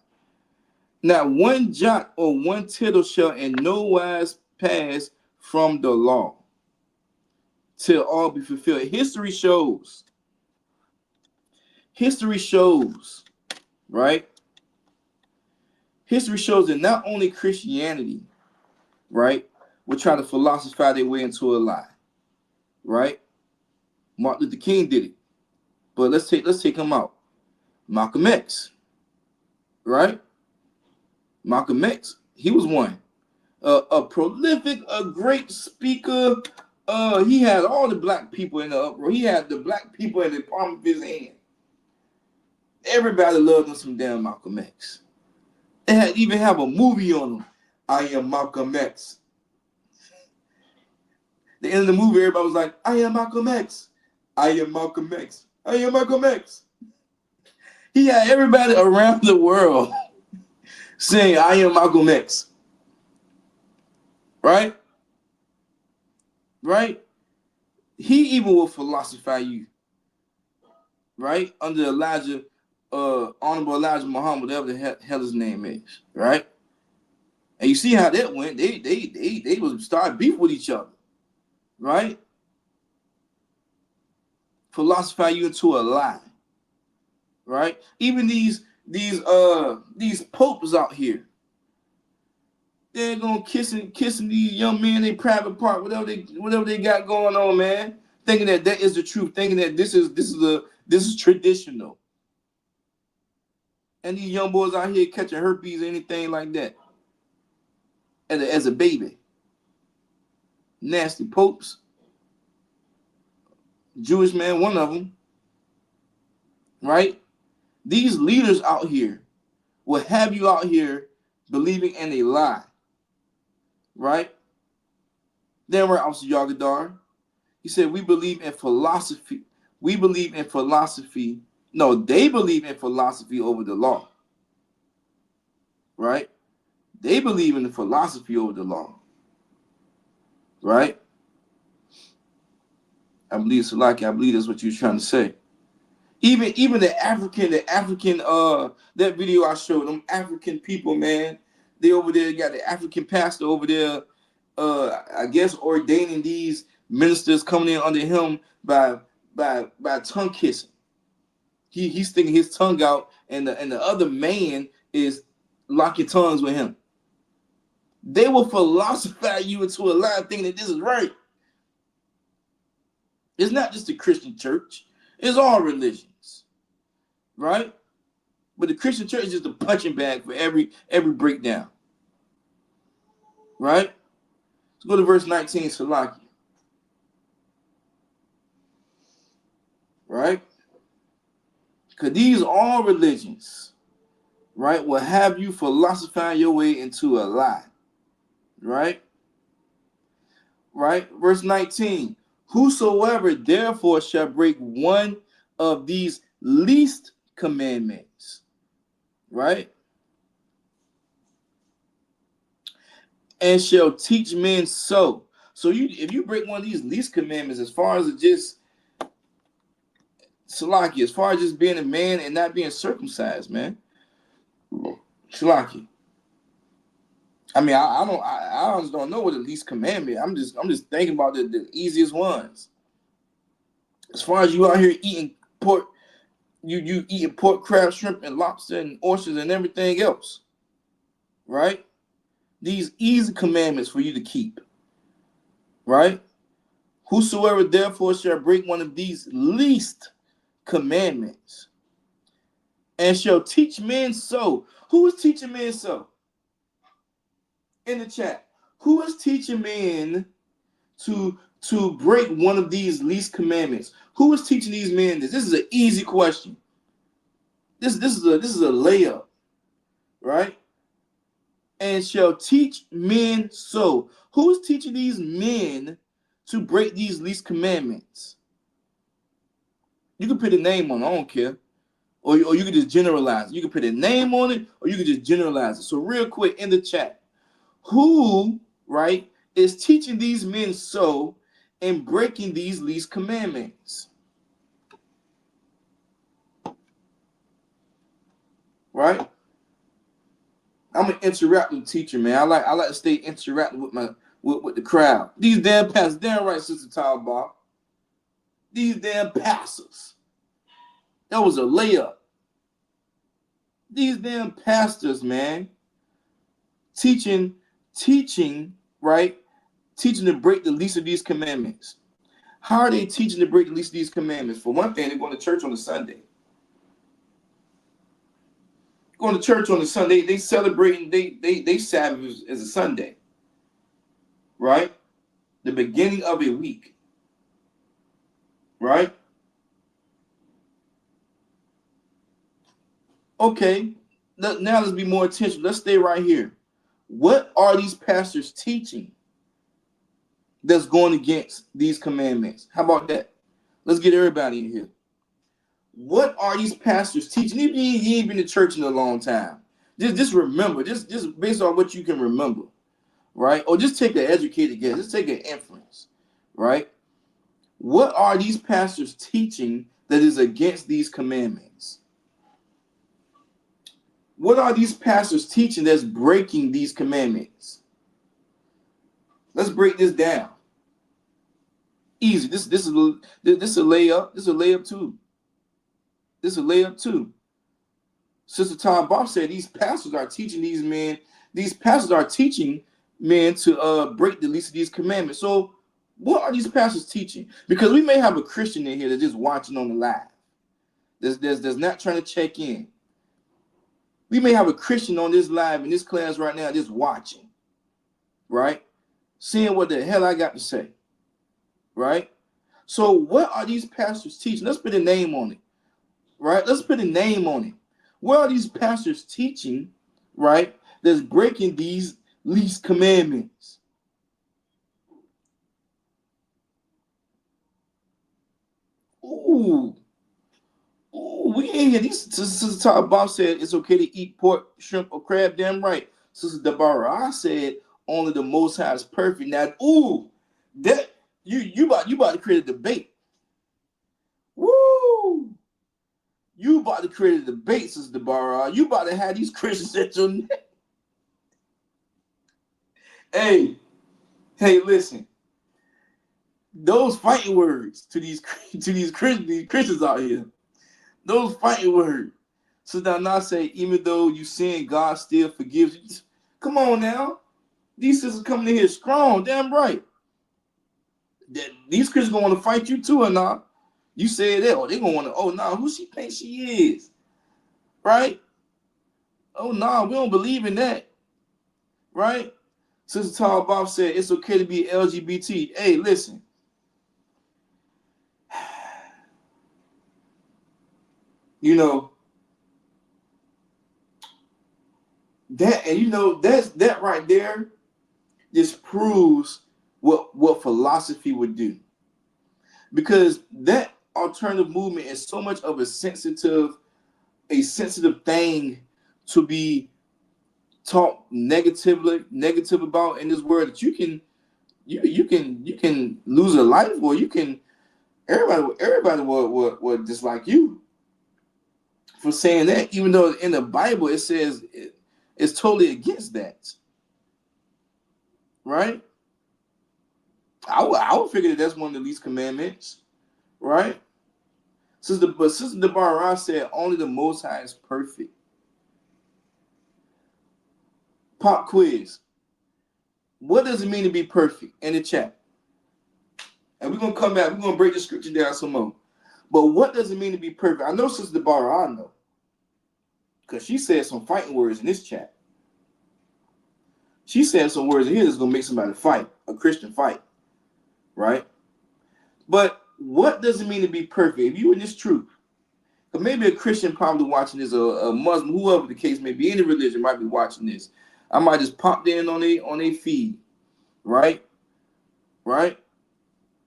Not one jot or one tittle shall in no wise pass from the law, till all be fulfilled. History shows, right? History shows that not only Christianity, right, will try to philosophize their way into a lie, right? Martin Luther King did it, but let's take him out. Malcolm X, right? Malcolm X, he was one. A prolific, a great speaker. He had all the black people in the uproar. He had the black people in the palm of his hand. Everybody loved him some damn Malcolm X. They had even have a movie on him. I am Malcolm X. The end of the movie, everybody was like, I am Malcolm X. I am Malcolm X. I am Malcolm X. He had everybody around the world saying, I am Malcolm X. Right? Right? He even will philosophize you. Right? Under Elijah, Honorable Elijah Muhammad, whatever the hell his name is. Right? And you see how that went. They was start beef with each other. Right? Philosophize you into a lie. Right? Even these popes out here, they're gonna kissing these young men in their private part, whatever they got going on, man. Thinking that is the truth, thinking that this is traditional. And these young boys out here catching herpes or anything like that as a baby. Nasty popes. Jewish man, one of them. Right? These leaders out here will have you out here believing in a lie. Right? Then we're Officer Yagadar. He said, we believe in philosophy. We believe in philosophy. No, they believe in philosophy over the law. Right? They believe in the philosophy over the law. Right? I believe, Salaki, I believe that's what you're trying to say. Even the African, that video I showed, them African people, man, they over there got the African pastor over there, I guess ordaining these ministers coming in under him by tongue kissing. He's sticking his tongue out, and the other man is locking tongues with him. They will philosophize you into a lie thinking that this is right. It's not just the Christian church. It's all religions, right? But the Christian church is just a punching bag for every breakdown, right? Let's go to verse 19, Salaki. Right? Because these all religions, right, will have you philosophize your way into a lie, right? Right? Verse 19. Whosoever therefore shall break one of these least commandments, right, and shall teach men so. So if you break one of these least commandments, as far as it just Salaki, as far as just being a man and not being circumcised, man. Salaki. I mean, I just don't know what the least commandment. I'm just thinking about the easiest ones. As far as you out here eating pork, you eating pork, crab, shrimp, and lobster, and oysters, and everything else, right? These easy commandments for you to keep, right? Whosoever therefore shall break one of these least commandments, and shall teach men so. Who is teaching men so? In the chat, who is teaching men to break one of these least commandments? Who is teaching these men this? This is an easy question. This is a layup, right? And shall teach men so. Who is teaching these men to break these least commandments? You can put a name on it. I don't care. Or you can just generalize it. You can put a name on it, or you can just generalize it. So real quick in the chat, who, right, is teaching these men so and breaking these least commandments? Right? I'm an interactive teacher, man. I like to stay interactive with the crowd. These damn pastors, damn right, Sister Talbot. These damn pastors. That was a layup. These damn pastors, man, teaching, right? Teaching to break the least of these commandments. How are they teaching to break the least of these commandments? For one thing, they're going to church on a Sunday. Going to church on a Sunday, they celebrating they Sabbath is a Sunday, right? The beginning of a week, right? Okay, now let's be more intentional. Let's stay right here. What are these pastors teaching that's going against these commandments? How about that? Let's get everybody in here. What are these pastors teaching? Even if you ain't been to church in a long time, just remember, just based on what you can remember, right? Or just take an educated guess. Just take an inference, right? What are these pastors teaching that is against these commandments? What are these pastors teaching that's breaking these commandments? Let's break this down. Easy. This is a layup. This is a layup too. This is a layup too. Sister Tom Bob said these pastors are teaching these men. These pastors are teaching men to break the least of these commandments. So what are these pastors teaching? Because we may have a Christian in here that's just watching on the live. That's not trying to check in. We may have a Christian on this live in this class right now just watching, right? Seeing what the hell I got to say, right? So what are these pastors teaching? Let's put a name on it, right? Let's put a name on it. What are these pastors teaching, right, that's breaking these least commandments? Ooh, we ain't here. Sister Todd Bob said it's okay to eat pork, shrimp, or crab. Damn right. Sister Deborah, I said only the Most High is perfect. Now, that you about to create a debate. Woo! You about to create a debate, Sister Deborah. You about to have these Christians at your neck. Hey, listen. Those fighting words to these Christians out here. Those fighting words. So now say, even though you sin, God still forgives you. Come on now. These sisters coming in here strong, damn right. These Christians gonna want to fight you too or not. You said that, or they gonna want to, who she thinks she is? Right? Oh no, we don't believe in that. Right? Sister Tall Bob said it's okay to be LGBT. Hey, listen. You know, that right there just proves what philosophy would do. Because that alternative movement is so much of a sensitive thing to be talked negative about in this world, that you can lose a life, or you can everybody will dislike you for saying that, even though in the Bible it says it's totally against that, right? I would figure that's one of the least commandments, right? Sister Deborah said only the Most High is perfect. Pop quiz. What does it mean to be perfect? In the chat. And we're gonna come back. We're gonna break the scripture down some more. But what does it mean to be perfect? I know Sister Deborah, I know, because she said some fighting words in this chat. She said some words in here that's gonna make somebody fight, a Christian fight, right? But what does it mean to be perfect? If you in this truth, or maybe a Christian probably watching this, a Muslim, whoever the case may be, any religion might be watching this. I might just pop in on their feed, right? Right?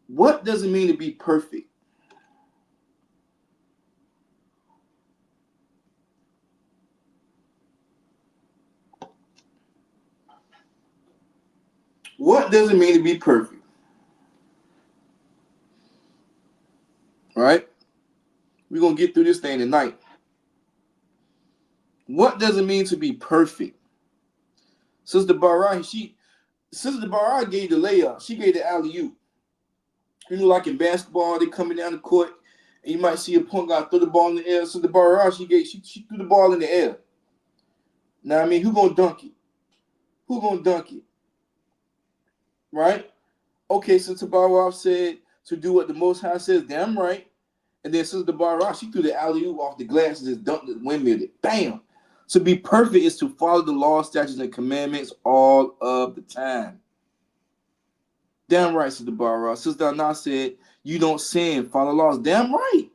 What does it mean to be perfect? What does it mean to be perfect? Right? We're going to get through this thing tonight. What does it mean to be perfect? Sister Barra gave the layup. She gave the alley-oop. You know, like in basketball, they coming down the court, and you might see a point guard throw the ball in the air. Sister Barra, she threw the ball in the air. Now, I mean, who gonna dunk it? Who gonna dunk it? Right? Okay, Sister Barra said to do what the Most High says, damn right. And then Sister Barra, she threw the alley-oop off the glass and just dunked it, windmilled it. Bam! To be perfect is to follow the law, statutes, and commandments all of the time. Damn right, Sister Barra. Sister Anna said, you don't sin, follow laws. Damn right.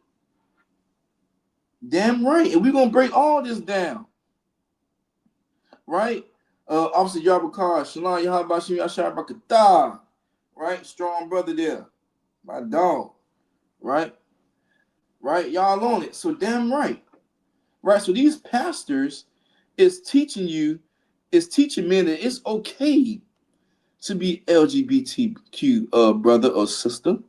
Damn right. And we're going to break all this down. Right? Officer Yabakar, Shalom Yahabashim Yashar Bakata. Right? Strong brother there. My dog. Right? Right? Y'all on it. So damn right. Right? So these pastors is teaching men that it's okay to be LGBTQ brother or sister.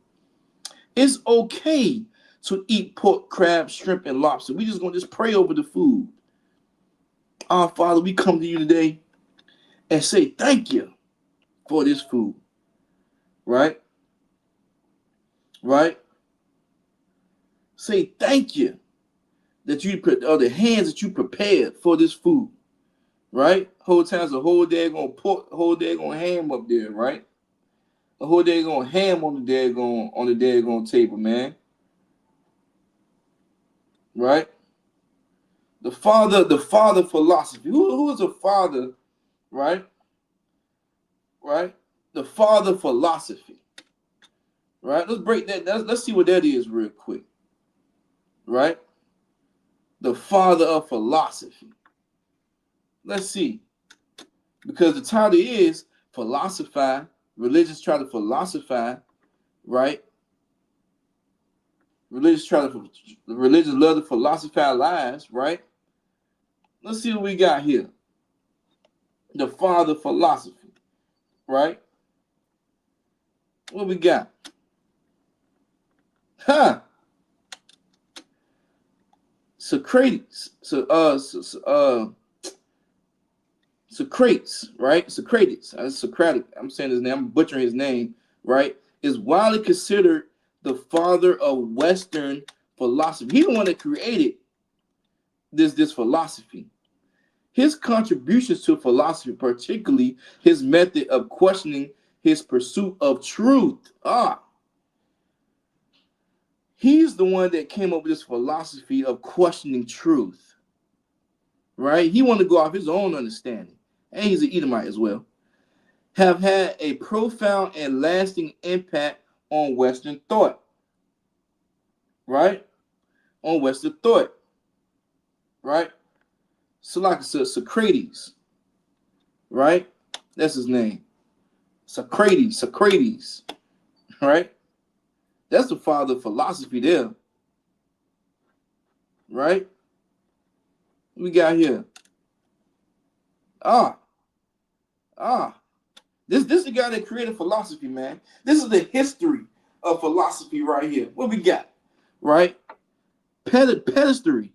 It's okay to eat pork, crab, shrimp, and lobster. We just gonna pray over the food. Our Father, we come to you today and say thank you for this food. Right? Right? Say thank you that you put the hands that you prepared for this food. Right? Whole time's a whole daggone pork, whole daggone ham up there, right? A whole daggone ham on the daggone table, man. Right? The father philosophy. Who is a father, right? Right? The father philosophy. Right? Let's break that. Let's see what that is real quick. Right? The father of philosophy. Let's see. Because the title is philosophize. Religions try to philosophize, right? Religions love to philosophize lies, right? Let's see what we got here. The father philosophy, right? What we got? Socrates. Socrates, right? Socrates. Socratic. I'm saying his name. I'm butchering his name, right? Is widely considered the father of Western philosophy. He's the one that created this philosophy. His contributions to philosophy, particularly his method of questioning his pursuit of truth. He's the one that came up with this philosophy of questioning truth, right? He wanted to go off his own understanding. And he's an Edomite as well, have had a profound and lasting impact on Western thought, right? On Western thought, right? So like I said, Socrates, right? That's his name. Socrates, right? That's the father of philosophy there, right? What we got here? This is the guy that created philosophy, man. This is the history of philosophy right here. What we got, right? Pedestry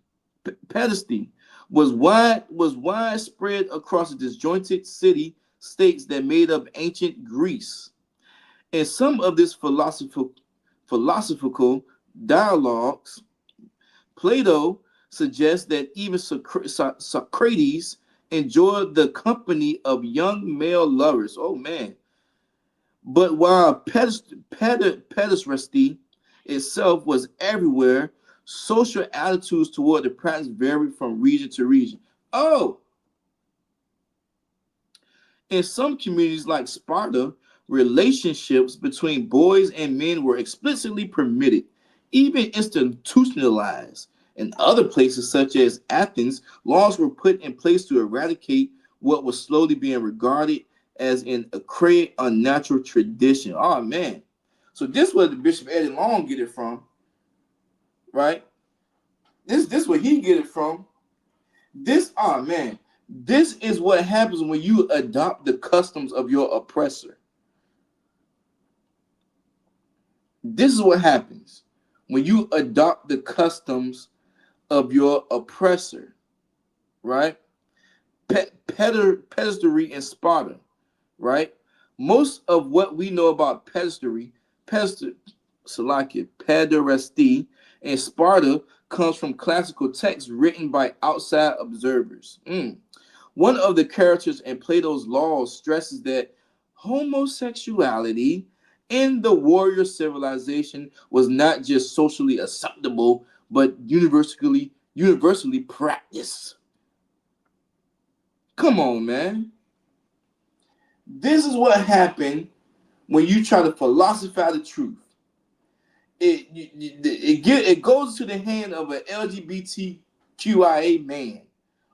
was widespread across the disjointed city-states that made up ancient Greece. And some of this philosophical dialogues, Plato suggests that even Socrates enjoyed the company of young male lovers. Oh man. But while pederasty itself was everywhere, social attitudes toward the practice varied from region to region. In some communities like Sparta, relationships between boys and men were explicitly permitted, even institutionalized. In other places, such as Athens, laws were put in place to eradicate what was slowly being regarded as an archaic, unnatural tradition. Oh, man. So this is where the Bishop Eddie Long get it from, right? This where he get it from. This is what happens when you adopt the customs of your oppressor. This is what happens when you adopt the customs of your oppressor, right? Pedestry and Sparta, right? Most of what we know about pederasty and Sparta comes from classical texts written by outside observers. One of the characters in Plato's Laws stresses that homosexuality in the warrior civilization was not just socially acceptable, but universally practiced. Come on, man. This is what happened when you try to philosophize the truth. It goes to the hand of an LGBTQIA man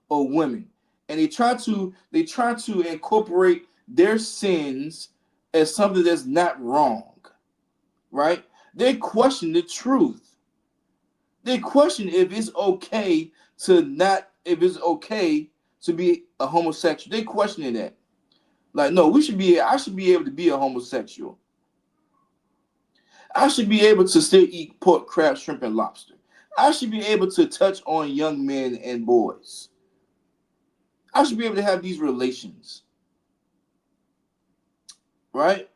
or woman, and they try to incorporate their sins as something that's not wrong, right? They question the truth. They question if it's okay to be a homosexual. They questioning that. Like, no, I should be able to be a homosexual. I should be able to still eat pork, crab, shrimp, and lobster. I should be able to touch on young men and boys. I should be able to have these relations. Right?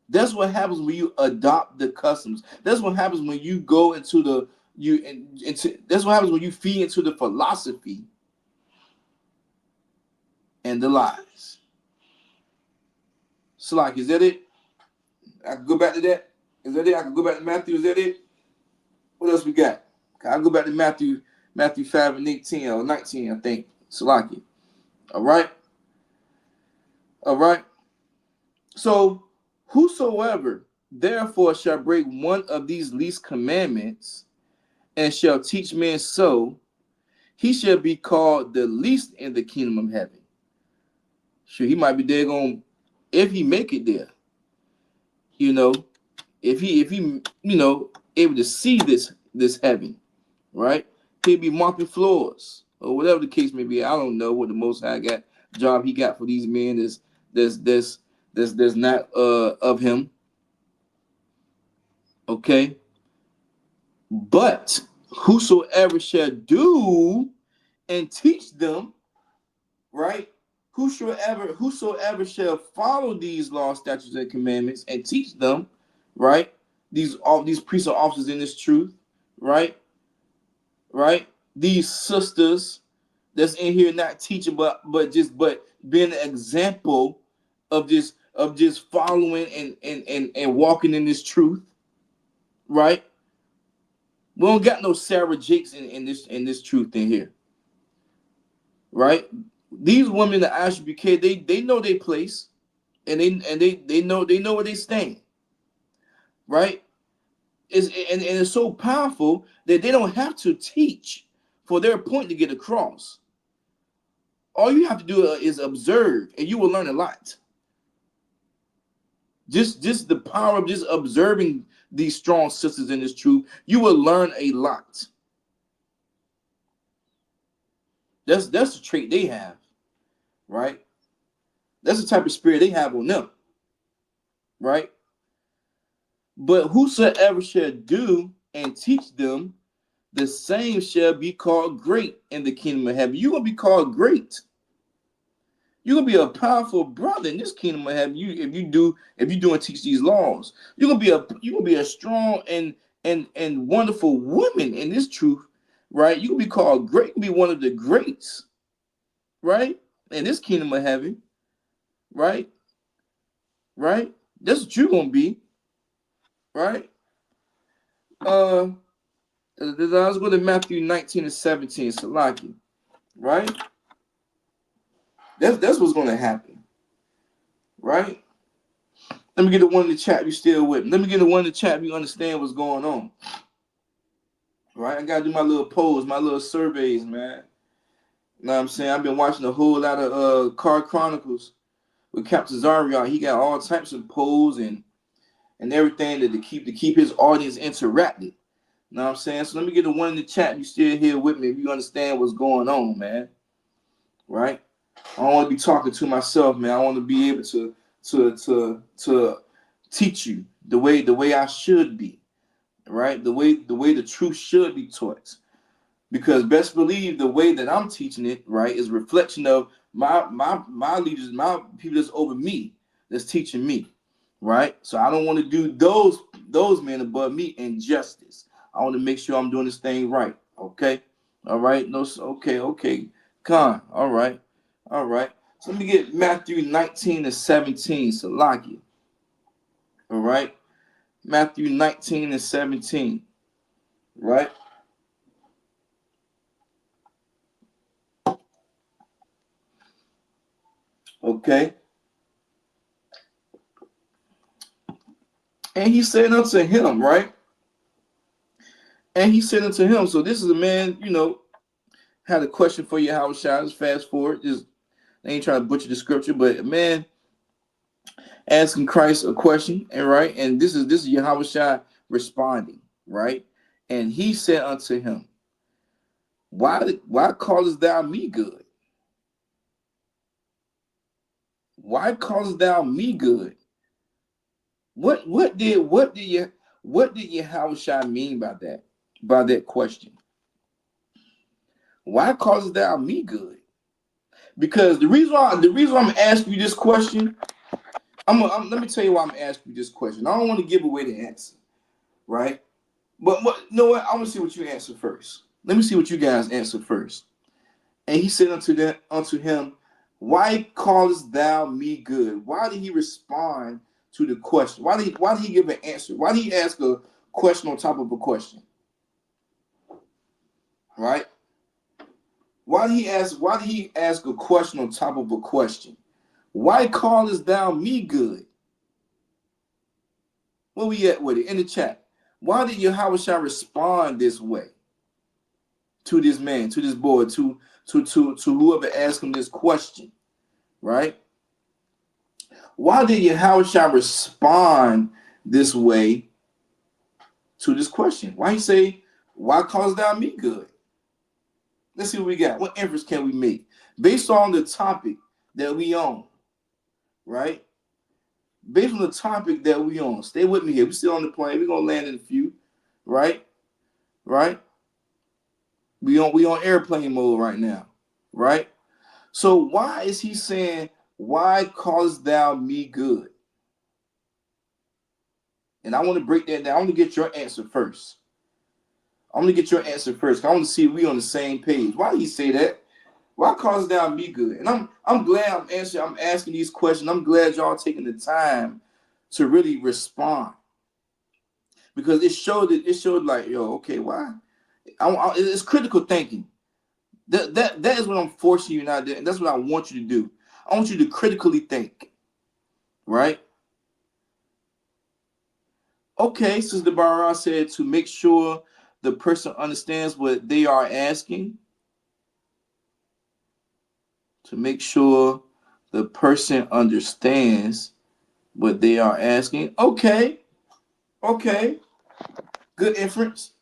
That's what happens when you adopt the customs. That's what happens when you go that's what happens when you feed into the philosophy and the lies. So, like, is that it? I can go back to that. Is that it? I can go back to Matthew. Is that it? What else we got? I'll go back to Matthew 5:18 or 19, I think. Salaki. All right. So, whosoever therefore shall break one of these least commandments and shall teach men so, he shall be called the least in the kingdom of heaven. Sure, he might be there going if he make it there. If he able to see this heaven, right? He'll be mopping floors or whatever the case may be. I don't know what the Most High job he got for these men that's not of him. Okay, but whosoever shall do and teach them, right? Whosoever shall follow these laws, statutes, and commandments and teach them, right? All these priests and officers in this truth, right? These sisters that's in here not teaching, but being an example of just following and walking in this truth, right? We don't got no Sarah Jakes in this truth in here, right? These women, the ISUPK, they know their place, and they know where they stand, right? It's so powerful that they don't have to teach for their point to get across. All you have to do is observe, and you will learn a lot. Just the power of just observing these strong sisters in this truth, you will learn a lot. That's the trait they have, right? That's the type of spirit they have on them, right? But whosoever shall do and teach them, the same shall be called great in the kingdom of heaven. You're gonna be called great. You're gonna be a powerful brother in this kingdom of heaven. If you do and teach these laws, you're gonna be a strong and wonderful woman in this truth, right? You can be called great. You can be one of the greats, right? In this kingdom of heaven, right? That's what you're gonna be, right? Let's go to Matthew 19:17, Salaki, right? That's what's gonna happen, right? Let me get the one in the chat. You still with me? Let me get the one in the chat. You understand what's going on, right? I gotta do my little polls, my little surveys, man. You know what I'm saying? I've been watching a whole lot of Car Chronicles with Captain Zarion. He got all types of polls and everything to keep his audience interactive. You know what I'm saying? So let me get the one in the chat. You still here with me if you understand what's going on, man. Right? I don't want to be talking to myself, man. I want to be able to teach you the way I should be, right? The way the truth should be taught. Because best believe the way that I'm teaching it, right, is a reflection of my leaders, my people that's over me, that's teaching me, right? So I don't want to do those men above me injustice. I want to make sure I'm doing this thing right. Okay, all right, no, okay, con, all right. So let me get Matthew 19:17, Salakia. All right, Matthew 19:17, right? Okay. And he said unto him, right? And he said unto him, so this is a man, had a question for you, Howard Shah. Just fast forward. Just I ain't trying to butcher the scripture, but a man asking Christ a question, and right, and this is Yahweh Shai responding, right? And he said unto him, Why callest thou me good? Why callest thou me good? What did Yahweh Shai mean by that question? Why callest thou me good? Because the reason why I'm asking you this question, let me tell you why I'm asking you this question. I don't want to give away the answer, right? But you know what? I want to see what you answer first. Let me see what you guys answer first. And he said unto him, Why callest thou me good? Why did he respond to the question? Why did he give an answer? Why did he ask a question on top of a question? Right? Why did he ask a question on top of a question? Why callest thou me good? Where we at with it? In the chat. Why did Yahweh Shai respond this way to this man, to this boy, to whoever asked him this question? Right? Why did Yahweh Shai respond this way to this question? Why he say, Why callest thou me good? Let's see what we got. What inference can we make based on the topic that we on? Right? Based on the topic that we on. Stay with me here. We're still on the plane. We're gonna land in a few. Right? We on airplane mode right now. Right? So why is he saying, Why callest thou me good? And I want to break that down. I want to get your answer first. I want to get your answer first. I want to see if we on the same page. Why did he say that? Why cause thou me good? And I'm glad I'm asking these questions. I'm glad y'all taking the time to really respond. Because it showed like, okay, why? It's critical thinking. That is what I'm forcing you now to do. And that's what I want you to do. I want you to critically think. Right? Okay, Sister Barra said to make sure the person understands what they are asking. To make sure the person understands what they are asking. Okay. Good inference.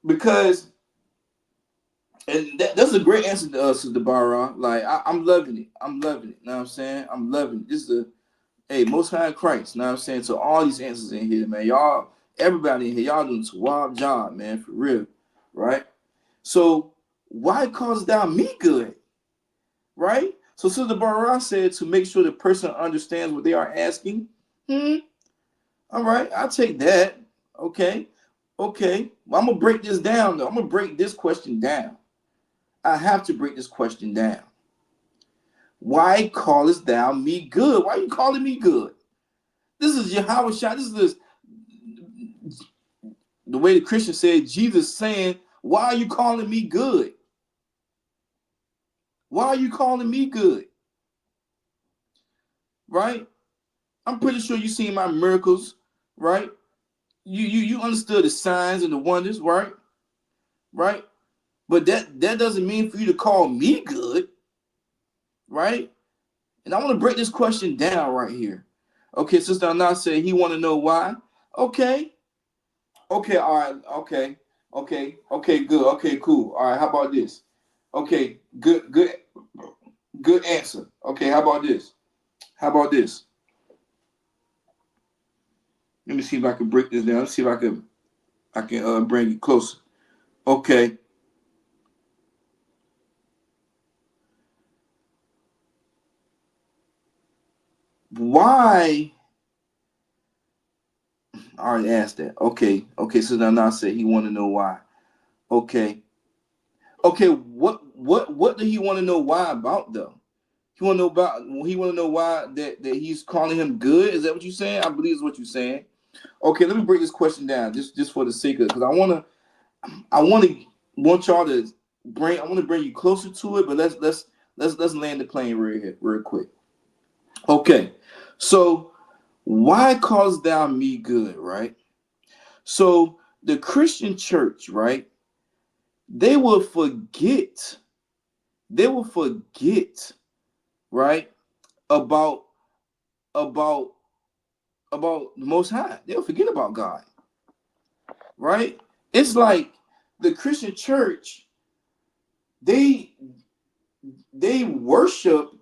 Because, and that's a great answer to us, Sister Barra. Like, I'm loving it. You know what I'm saying? I'm loving it. This is Most High in Christ. You know what I'm saying? So all these answers in here, man. Y'all, everybody in here, y'all doing a wild job, man, for real. Right? So, why cause thou me good? Right? So Sister Barra said to make sure the person understands what they are asking. All right, I'll take that. Okay. Well, I'm going to break this down, though. I'm going to break this question down. I have to break this question down. Why callest thou me good? Why are you calling me good? This is Yahweh Shai. This is the way the Christian said, Jesus saying, why are you calling me good? Why are you calling me good? Right? I'm pretty sure you seen my miracles, right? You understood the signs and the wonders, right? Right? But that doesn't mean for you to call me good, right? And I want to break this question down right here. Okay, Sister Anna said he want to know why. Okay, all right, okay, good, okay, cool. All right, how about this? Okay, good answer. Okay, how about this? Let me see if I can break this down. Let's see if I can bring it closer. Okay. Why? I already asked that. Okay. So now I said he want to know why. Okay. What do he want to know why about though? He want to know why that he's calling him good. Is that what you're saying? I believe is what you're saying. Okay, let me break this question down just for the sake of, because I want y'all to bring you closer to it, but let's land the plane real quick. Okay, so why calls thou me good, right? So the Christian church, right? They will forget, right, about the Most High. They'll forget about God, right? It's like the Christian church, they worship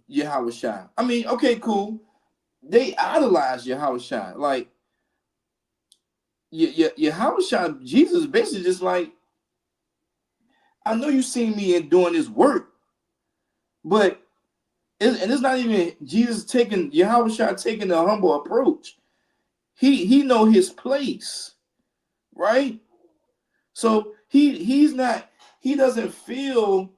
Yahweh Shai. I mean, okay, cool. They idolize Yahweh Shai. Like Yahweh Shai, Jesus basically just like, I know you seen me in doing this work, but it's not even Jesus Yahweh Shai taking a humble approach. He know his place, right? So he doesn't feel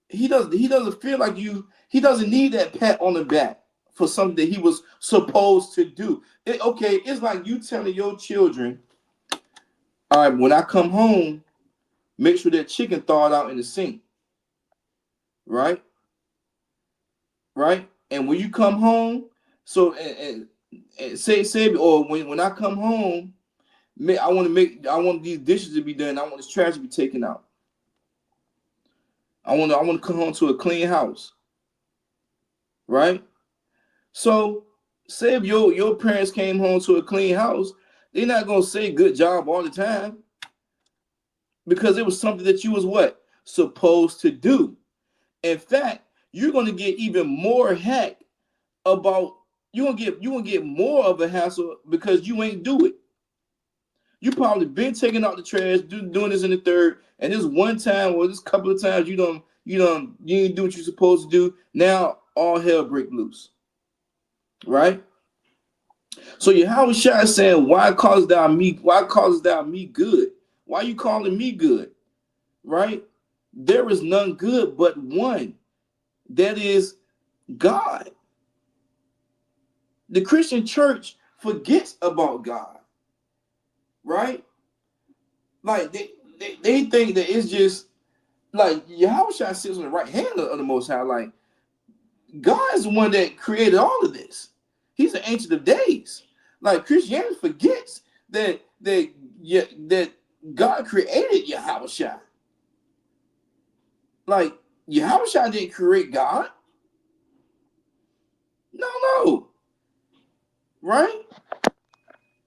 like he doesn't need that pat on the back for something that he was supposed to do. It's like you telling your children, all right, when I come home, make sure that chicken thawed out in the sink, right? And when you come home, so and say or when I come home, I want these dishes to be done. I want this trash to be taken out. I want to come home to a clean house, right? So say if your parents came home to a clean house, they're not gonna say good job all the time, because it was something that you was what? Supposed to do. In fact, you're gonna get even more heck about you're gonna get more of a hassle because you ain't do it. You probably been taking out the trash, doing this in the third, and this one time or this couple of times you didn't do what you're supposed to do. Now all hell break loose, right? So Yahweh Shai is saying, why causes thou me good? Why are you calling me good? Right? There is none good but one, that is God. The Christian church forgets about God, right? Like they think that it's just like Yahweh Shai sits on the right hand of the Most High. Like God is the one that created all of this. He's the Ancient of Days. Like Christianity forgets that God created Yahweh Shai. Like Yahweh Shai didn't create God. No. Right?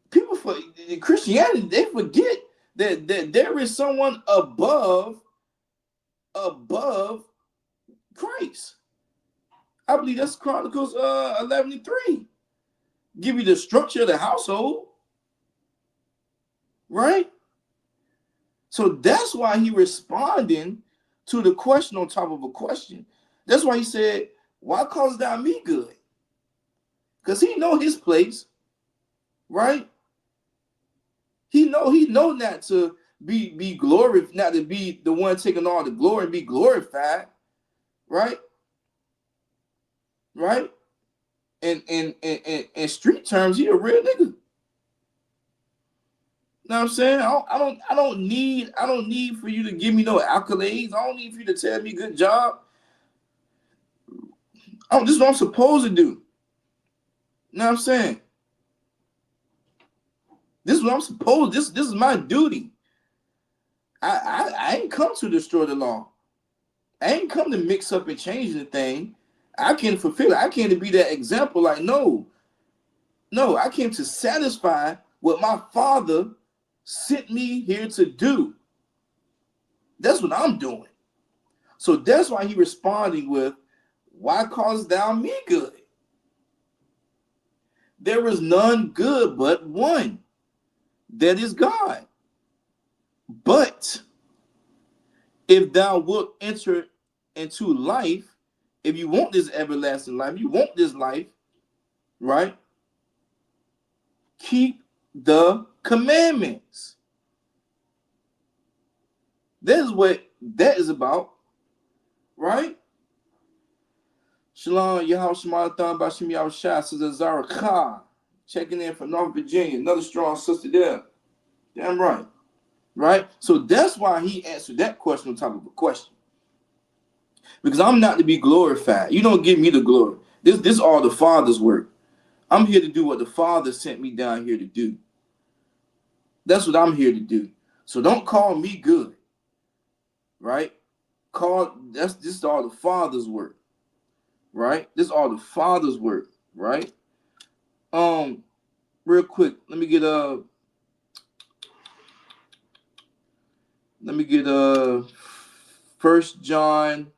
People for Christianity, they forget that there is someone above Christ. I believe that's Chronicles 11:3. Give you the structure of the household, right? So that's why he responding to the question on top of a question. That's why he said, "Why calls thou me good?" Because he know his place, right? He know not to be glorified, not to be the one taking all the glory and be glorified, right? Right? And in street terms, he a real nigga. You know what I'm saying? I don't need for you to give me no accolades. I don't need for you to tell me good job. This is what I'm supposed to do. You know what I'm saying? This is what I'm supposed. This is my duty. I ain't come to destroy the law. I ain't come to mix up and change anything. I can fulfill it. I came to be that example. Like, no, I came to satisfy what my Father sent me here to do. That's what I'm doing. So that's why he responding with, why cause thou me good? There is none good but one, that is God. But if thou wilt enter into life, if you want this everlasting life, you want this life, right? Keep the commandments. That is what that is about, right? Shalom, Yahweh Shemarathon, Bashim Yahweh Shah, Sister Zara Khan, checking in from North Virginia, another strong sister there. Damn right. Right? So that's why he answered that question on top of a question. Because I'm not to be glorified. You don't give me the glory. This is all the Father's work. I'm here to do what the Father sent me down here to do. That's what I'm here to do. So don't call me good. Right? This is all the Father's work. Right? This is all the Father's work. Right? Real quick, let me get 1 John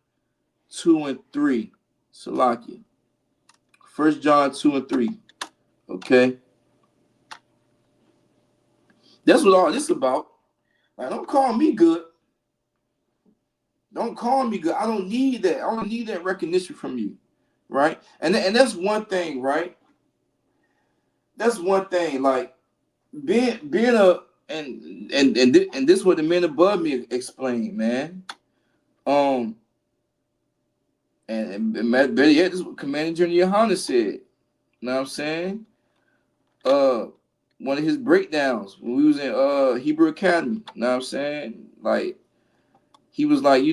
2 and 3. Salaki. 1 John 2 and 3. Okay. That's what all this is about. Like, don't call me good. Don't call me good. I don't need that. I don't need that recognition from you. Right? And that's one thing, right? That's one thing. Like being a and this is what the men above me explain, man. And better yet, this is what Commander General Yohanan said. You know what I'm saying? One of his breakdowns when we was in Hebrew Academy. You know what I'm saying? Like, he was like,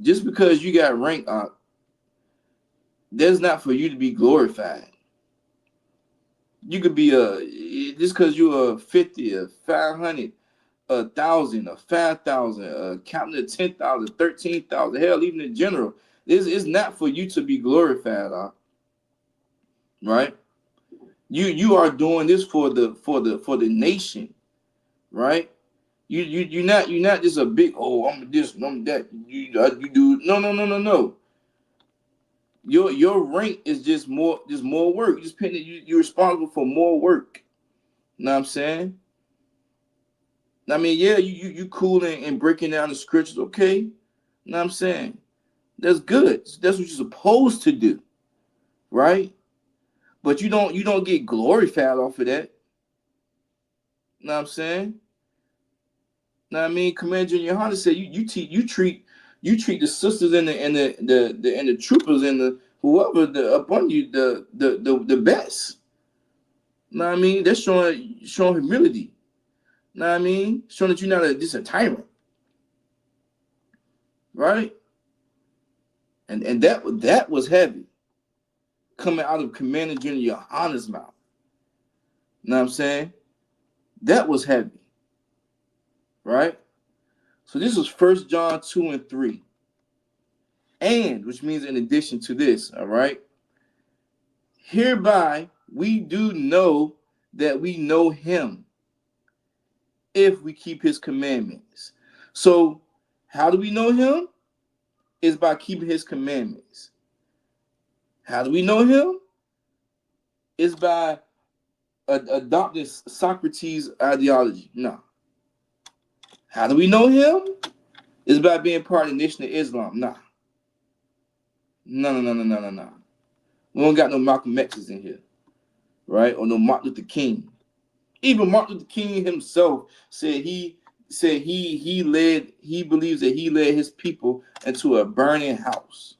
just because you got rank up, that's not for you to be glorified. You could be just because you're a 50, a 500, 1,000, a 5,000, a captain of 10,000, 13,000, hell, even in general. It's not for you to be glorified, right? You are doing this for the nation, right? You're not just a big I'm this and I'm that. You do no. Your rank is just more work. You're responsible for more work. You know what I'm saying? I mean, yeah, you cool and breaking down the scriptures, okay? You know what I'm saying? That's good. That's what you're supposed to do, right? But you don't get glorified off of that. You know what I'm saying? Now I mean, Commander Yohanan said you treat the sisters and the troopers and the whoever upon you the best. You know what I mean? That's showing humility. You know what I mean? Showing that you're not just a tyrant. Right? And that was heavy. Coming out of Commander General Yohanan's mouth. You know what I'm saying? That was heavy. Right? So this was 1 John 2 and 3. And, which means in addition to this, all right? Hereby we do know that we know him if we keep his commandments. So how do we know him? Is by keeping his commandments. How do we know him? Is by adopting Socrates' ideology. No. How do we know him? Is by being part of the Nation of Islam. Nah. No. We don't got no Malcolm X's in here. Right? Or no Martin Luther King. Even Martin Luther King himself said he believes that he led his people into a burning house.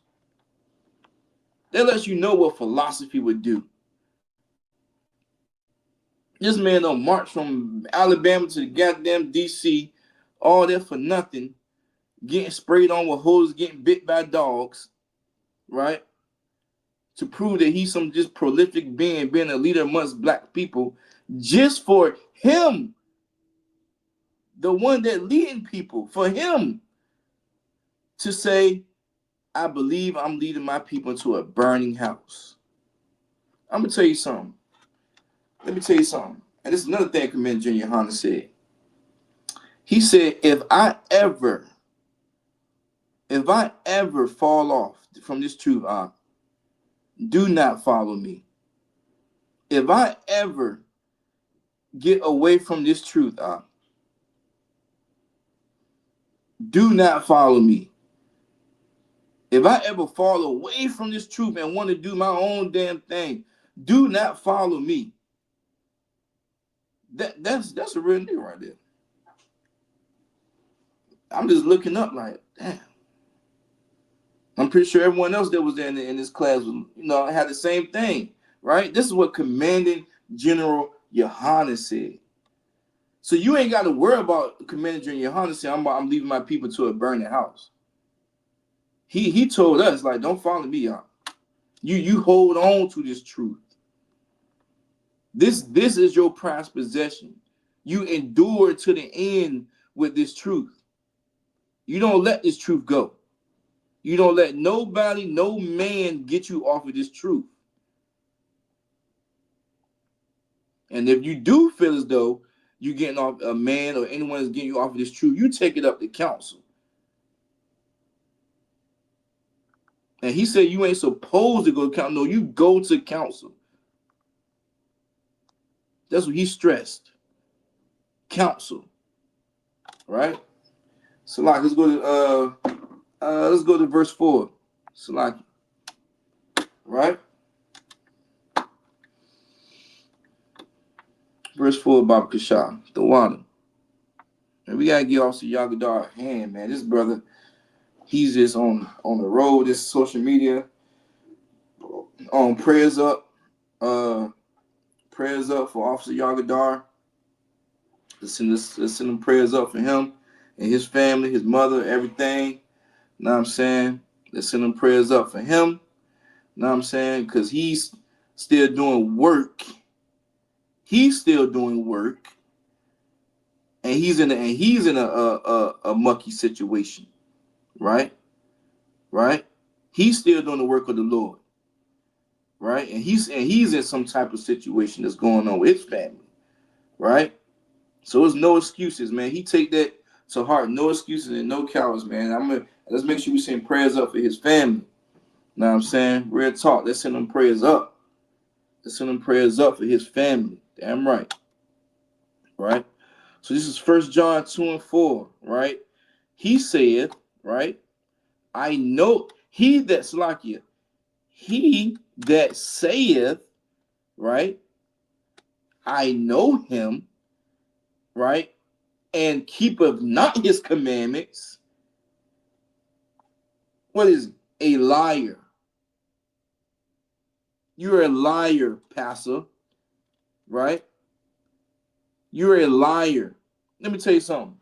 That lets you know what philosophy would do. This man don't march from Alabama to the goddamn DC, all that for nothing, getting sprayed on with hoses, getting bit by dogs, right? To prove that he's some just prolific being a leader amongst black people, just for him, the one that leading people, for him to say, I believe I'm leading my people into a burning house. I'm going to tell you something. Let me tell you something. And this is another thing Commander General Yohanan said. He said, if I ever fall off from this truth, do not follow me. if I ever get away from this truth, do not follow me. If I ever fall away from this truth and want to do my own damn thing, do not follow me. That's a real deal right there. I'm just looking up like, damn. I'm pretty sure everyone else that was there in this class, had the same thing, right? This is what Commanding General Yohanan said. So you ain't got to worry about Commanding General Yohanan saying, I'm leaving my people to a burning house. He told us, like, don't follow me, y'all. You hold on to this truth. This is your prized possession. You endure to the end with this truth. You don't let this truth go. You don't let nobody, no man get you off of this truth. And if you do feel as though you're getting off, a man or anyone is getting you off of this truth, you take it up to counsel. And he said you ain't supposed to go to counsel. No, you go to counsel. That's what he stressed. Counsel. Right? So like let's go to verse 4. Salaki. Right? Verse 4 about Kashah, the water. And we gotta get Officer Yagadar a hand, man. This brother, he's just on the road, this social media. Prayers up for Officer Yagadar. Let's send them prayers up for him and his family, his mother, everything. Know what I'm saying? Let's send them prayers up for him. Know what I'm saying? Because he's still doing work. He's still doing work. And he's in a mucky situation. Right? Right? He's still doing the work of the Lord. Right? And he's in some type of situation that's going on with his family. Right? So there's no excuses, man. He take that to heart. No excuses and no cowards, man. Let's make sure we send prayers up for his family. Know what I'm saying? Real talk. Let's send them prayers up. Let's send them prayers up for his family. Damn right. Right? So this is 1 John 2:4, right? He said, right? I know he that saith, right? I know him, right? And keepeth not his commandments. What is a liar? You're a liar, Pastor, right? You're a liar. Let me tell you something.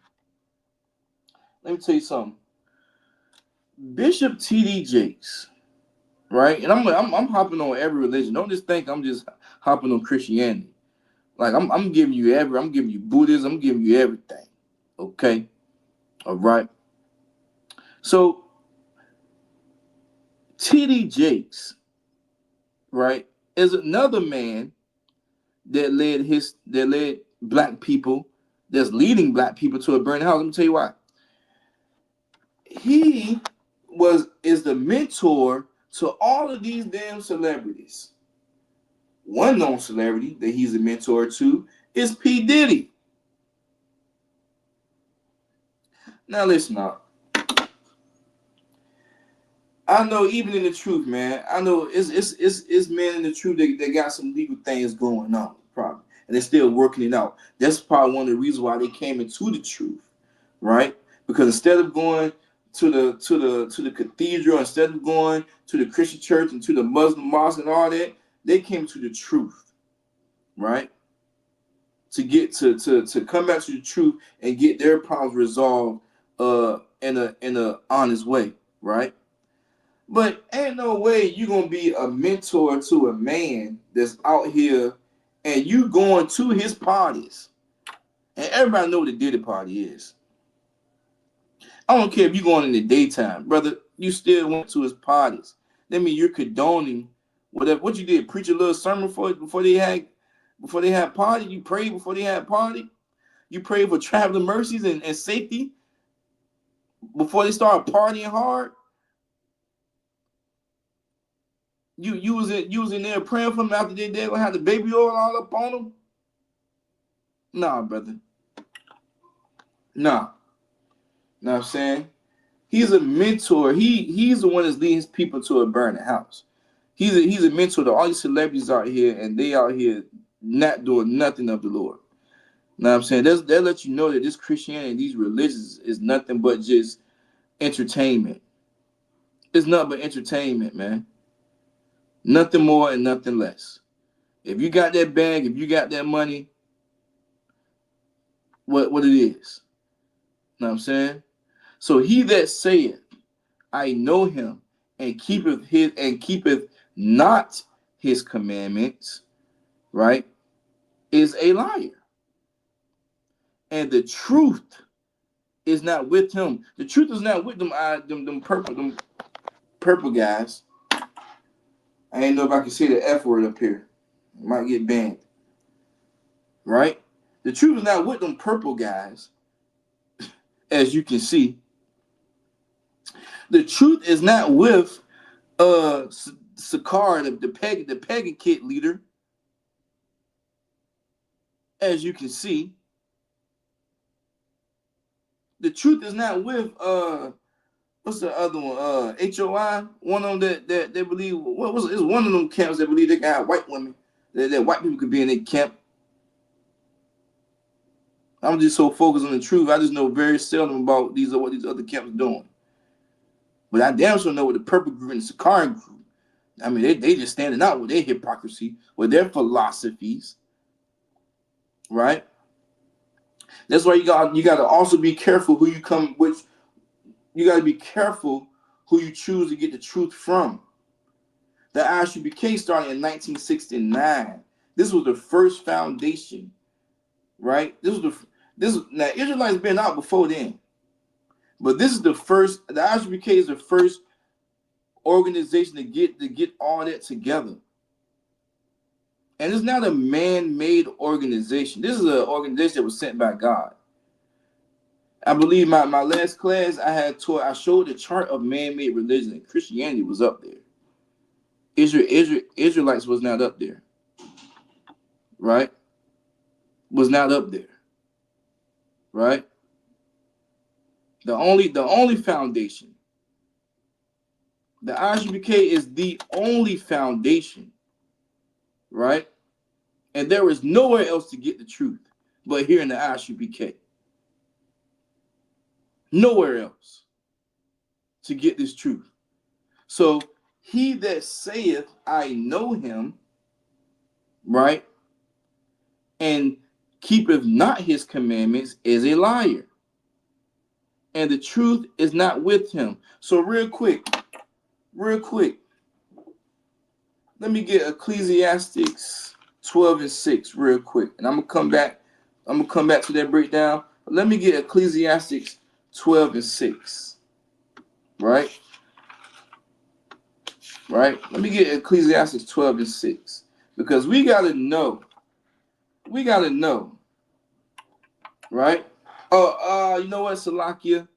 Bishop T.D. Jakes, right? And I'm hopping on every religion. Don't just think I'm just hopping on Christianity. Like I'm giving you Buddhism, I'm giving you everything. Okay? All right. So T.D. Jakes, right, is another man that led black people, that's leading black people to a burning house. Let me tell you why. He is the mentor to all of these damn celebrities. One known celebrity that he's a mentor to is P. Diddy. Now listen up. I know even in the truth, man, I know it's men in the truth that got some legal things going on, probably. And they're still working it out. That's probably one of the reasons why they came into the truth, right? Because instead of going to the cathedral, instead of going to the Christian church and to the Muslim mosque and all that, they came to the truth, right? To get to come back to the truth and get their problems resolved in a honest way, right? But ain't no way you're gonna be a mentor to a man that's out here and you going to his parties. And everybody know what the Diddy party is. I don't care if you're going in the daytime, brother. You still went to his parties. That means you're condoning whatever. What you did, preach a little sermon before they had party. You prayed before they had party. You prayed for traveling mercies and safety before they started partying hard. You was in there praying for them after they gonna have the baby oil all up on them? Nah, brother. Nah. Know what I'm saying? He's a mentor. He's the one that's leading his people to a burning house. He's a mentor to all these celebrities out here, and they out here not doing nothing of the Lord. Know what I'm saying? That let you know that this Christianity, these religions, is nothing but just entertainment. It's nothing but entertainment, man. Nothing more and nothing less. If you got that bag, if you got that money, what it is. Know what I'm saying? So he that saith, I know him, and keepeth not his commandments, right, is a liar. And the truth is not with him. The truth is not with them purple guys. I ain't know if I can say the F word up here. It might get banned. Right? The truth is not with them purple guys, as you can see. The truth is not with Sakar, the pagan kid leader, as you can see. The truth is not with what's the other one? HOI, one of them that they believe it's one of them camps that believe they can have white women, that white people could be in their camp. I'm just so focused on the truth. I just know very seldom about what these other camps are doing. But I damn sure know what the purple group and the Sakarian group. I mean, they just standing out with their hypocrisy, with their philosophies, right? That's why you got to also be careful who you come with. You got to be careful who you choose to get the truth from. The ISUPK started in 1969. This was the first foundation, right? Now Israelites been out before then, but this is the first. The ISUPK is the first organization to get all that together. And it's not a man-made organization. This is an organization that was sent by God. I believe my last class I showed the chart of man-made religion, and Christianity was up there. Israelites was not up there. Right? Was not up there. Right? The only foundation. The ISUPK is the only foundation. Right? And there is nowhere else to get the truth but here in the ISUPK. Nowhere else to get this truth. So he that saith, I know him, right, and keepeth not his commandments is a liar. And the truth is not with him. So real quick, let me get Ecclesiastes 12:6 real quick. And I'm gonna come back to that breakdown. But let me get Ecclesiastes 12:6. Right? Let me get Ecclesiastes 12:6. Because we gotta know. Right? You know what, Salakia?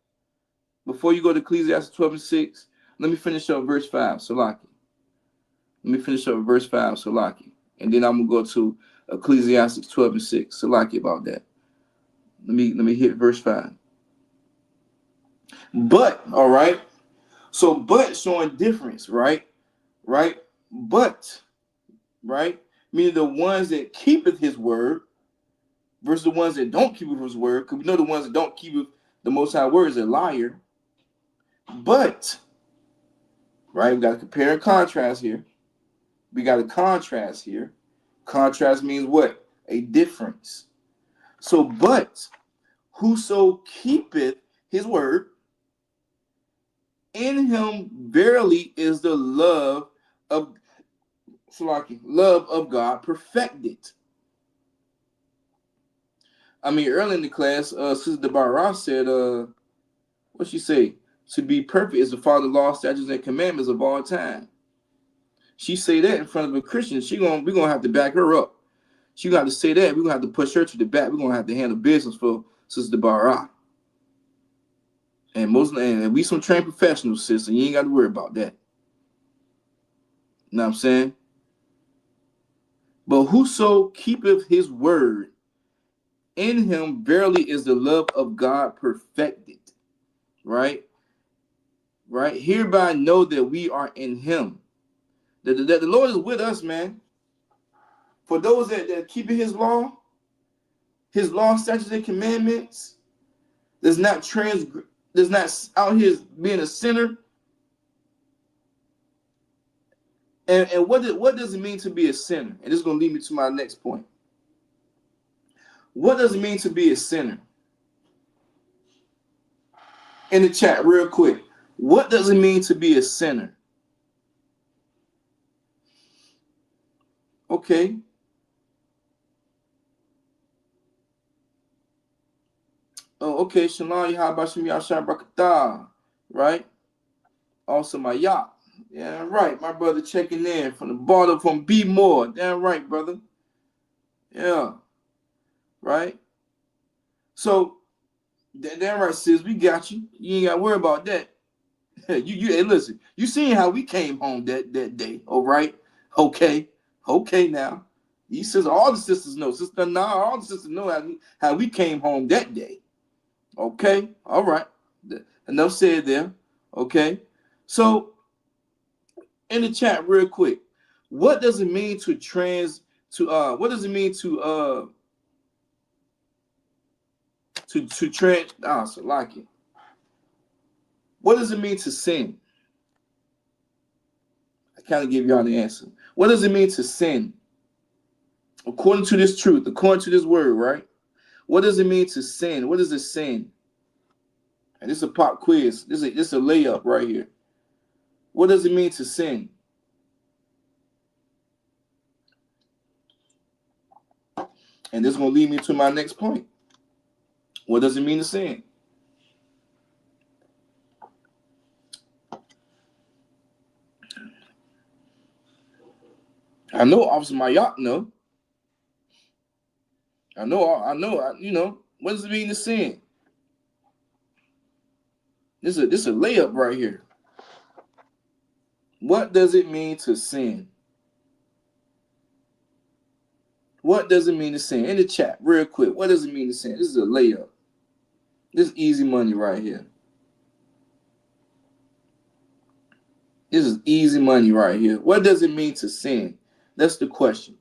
Before you go to Ecclesiastes 12:6, let me finish up verse 5, Salakia. And then I'm gonna go to Ecclesiastes 12:6. Salaki about that. Let me hit verse 5. But, all right. So but showing difference, right? But, right? Meaning the ones that keepeth his word versus the ones that don't keep his word. Because we know the ones that don't keep the Most High word is a liar. But, right? We got to compare and contrast here. Contrast means what? A difference. So, but whoso keepeth his word, in him verily is the love of God perfected. I mean, early in the class, Sister Deborah said, what she say? To be perfect is to follow the law, statutes, and commandments of all time. She say that in front of a Christian. We're gonna have to back her up. She got to say that. We're gonna have to push her to the back. We're gonna have to handle business for Sister Deborah. And we some trained professionals, sister. You ain't got to worry about that. You know what I'm saying? But whoso keepeth his word, in him verily is the love of God perfected. Right? Right? Hereby know that we are in him. That the Lord is with us, man. For those that keeping his law, statutes, and commandments, that's not out here being a sinner. And what does it mean to be a sinner? And this is going to lead me to my next point. What does it mean to be a sinner? In the chat, real quick. What does it mean to be a sinner? Okay. Oh, okay. Shalom, Yahabashim Yashar Brakatah. Right? Also, my yacht. Yeah, right. My brother checking in from the bottom from B More. Damn right, brother. Yeah. Right? So, damn right, sis. We got you. You ain't got to worry about that. Hey, listen. You seen how we came home that day, all right? Okay now. He says all the sisters know. Sister Nah, all the sisters know how we came home that day. Okay, all right. Enough said there. Okay. So in the chat, real quick, what does it mean to what does it mean to so like it? What does it mean to sin? I kind of give y'all the answer. What does it mean to sin? According to this truth, according to this word, right? What does it mean to sin? What is a sin? And this is a pop quiz. This is a layup right here. What does it mean to sin? And this is going to lead me to my next point. What does it mean to sin? I know Officer Mayock know. I know, you know, what does it mean to sin? This is a layup right here. What does it mean to sin? What does it mean to sin? In the chat, real quick, what does it mean to sin? This is a layup. This is easy money right here. This is easy money right here. What does it mean to sin? That's the question.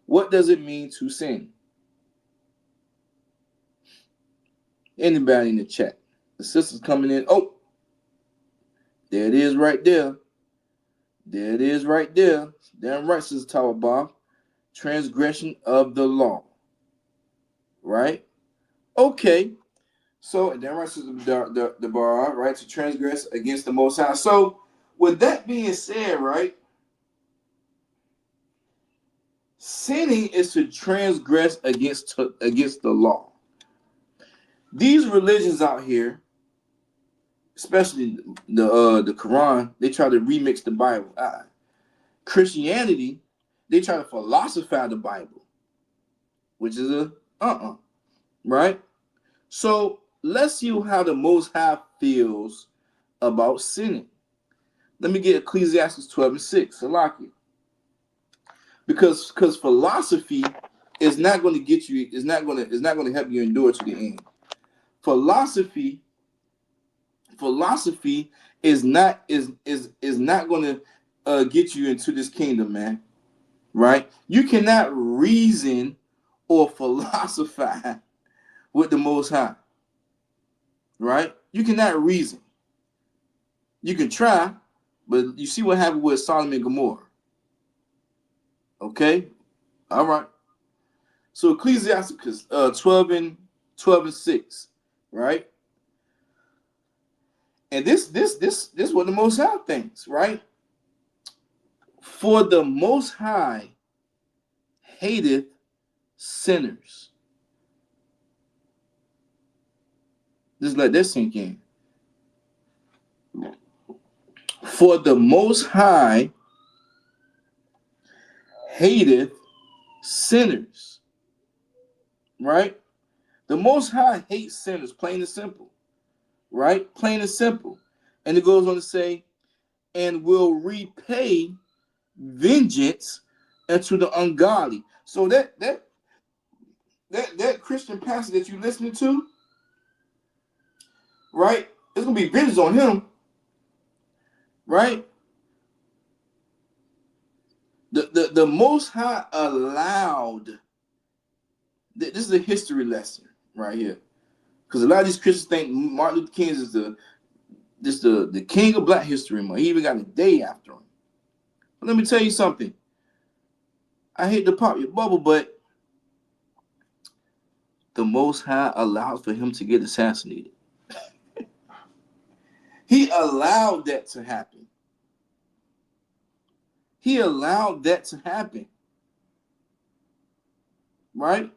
What does it mean to sin? Anybody in the chat? The sisters coming in. Oh, there it is right there. There it is right there. Damn right, Sister Tower Bob. Transgression of the law. Right? Okay. So, damn right, Sister the bar, right? To transgress against the Most High. So, with that being said, right? Sinning is to transgress against the law. These religions out here, especially the Quran, they try to remix the Bible. Christianity, they try to philosophize the Bible, which is right? So let's see how the Most High feels about sinning. Let me get Ecclesiastes 12:6. Salaki. Because philosophy is not going to get you, it's not going to help you endure to the end. Philosophy is not going to get you into this kingdom, man. Right? You cannot reason or philosophize with the Most High. Right? You cannot reason. You can try, but you see what happened with Sodom and Gomorrah. Okay? All right. So Ecclesiastes 12:6, right? And this what the Most High thinks, right? For the Most High hateth sinners. Just let that sink in. For the Most High hateth sinners. Right? The Most High hates sinners, plain and simple. Right? Plain and simple. And it goes on to say, and will repay vengeance unto the ungodly. So that Christian pastor that you listening to, right? It's gonna be vengeance on him, right? The Most High allowed. This is a history lesson right here, because a lot of these Christians think Martin Luther King is the king of Black History Month. He even got a day after him. But let me tell you something. I hate to pop your bubble, but the Most High allowed for him to get assassinated. He allowed that to happen. He allowed that to happen. Right?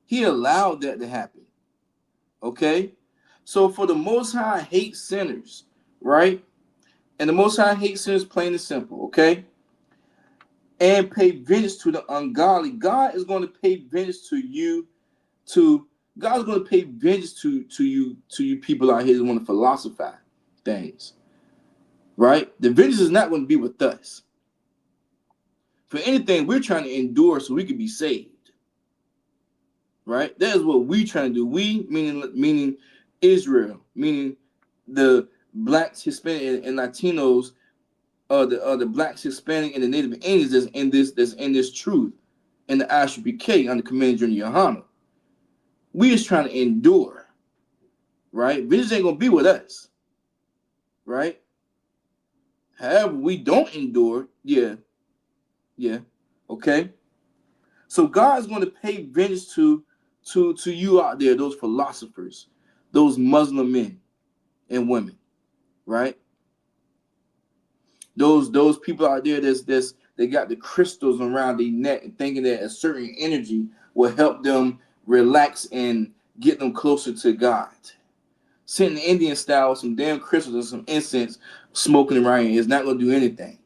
He allowed that to happen. Okay? So for the Most High hates sinners, right? And the Most High hates sinners plain and simple, okay? And pay vengeance to the ungodly. God is going to pay vengeance to you, God's going to pay vengeance to you people out here that want to philosophize things. Right? The vengeance is not going to be with us. For anything, we're trying to endure so we can be saved. Right? That is what we're trying to do. We, meaning Israel, meaning the Blacks, Hispanic, and Latinos, the Blacks, Hispanic, and the Native Indians that's in this truth, in the ISUPK under Command General Yohana. We just trying to endure, right? Vengeance ain't gonna be with us, right? However, we don't endure, yeah, okay. So God's going to pay vengeance to you out there, those philosophers, those Muslim men and women, right? Those people out there they got the crystals around their neck and thinking that a certain energy will help them relax and get them closer to God. Sitting Indian style with some damn crystals and some incense smoking around here is not going to do anything.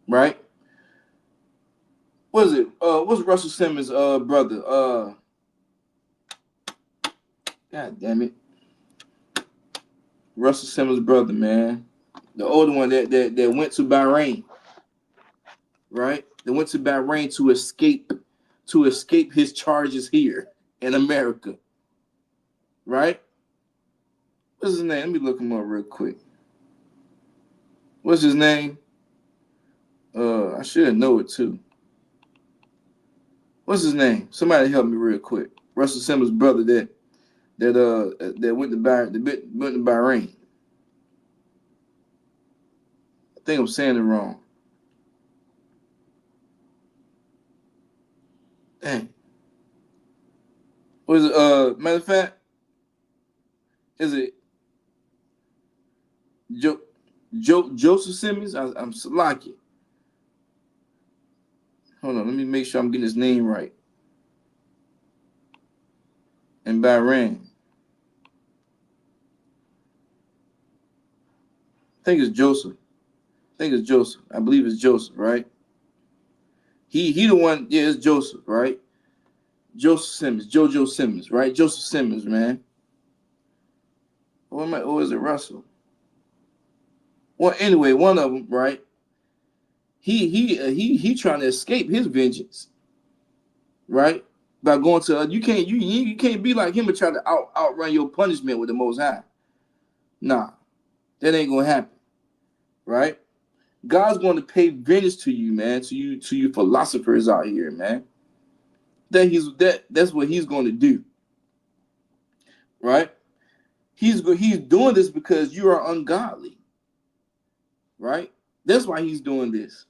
Right? What is it? What's Russell Simmons' brother? God damn it. Russell Simmons' brother, man. The older one that went to Bahrain. Right? They went to Bahrain to escape his charges here in America. Right? What's his name? Let me look him up real quick. What's his name? I should know it too. What's his name? Somebody help me real quick. Russell Simmons' brother that went to Bahrain. I think I'm saying it wrong. Dang. What is it? Matter of fact, is it Joseph Simmons? I'm Salaki. Hold on, let me make sure I'm getting his name right. In Bahrain. I think it's Joseph. I believe it's Joseph, right? He the one, yeah, it's Joseph, right? Joseph Simmons, JoJo Simmons, right? Joseph Simmons, man. Or is it Russell? Well, anyway, one of them, right? He trying to escape his vengeance, right? By going to you can't be like him and try to outrun your punishment with the Most High. Nah, that ain't gonna happen, right? God's going to pay vengeance to you, man, to you philosophers out here, man. That's what he's going to do, right? He's doing this because you are ungodly, right? That's why he's doing this.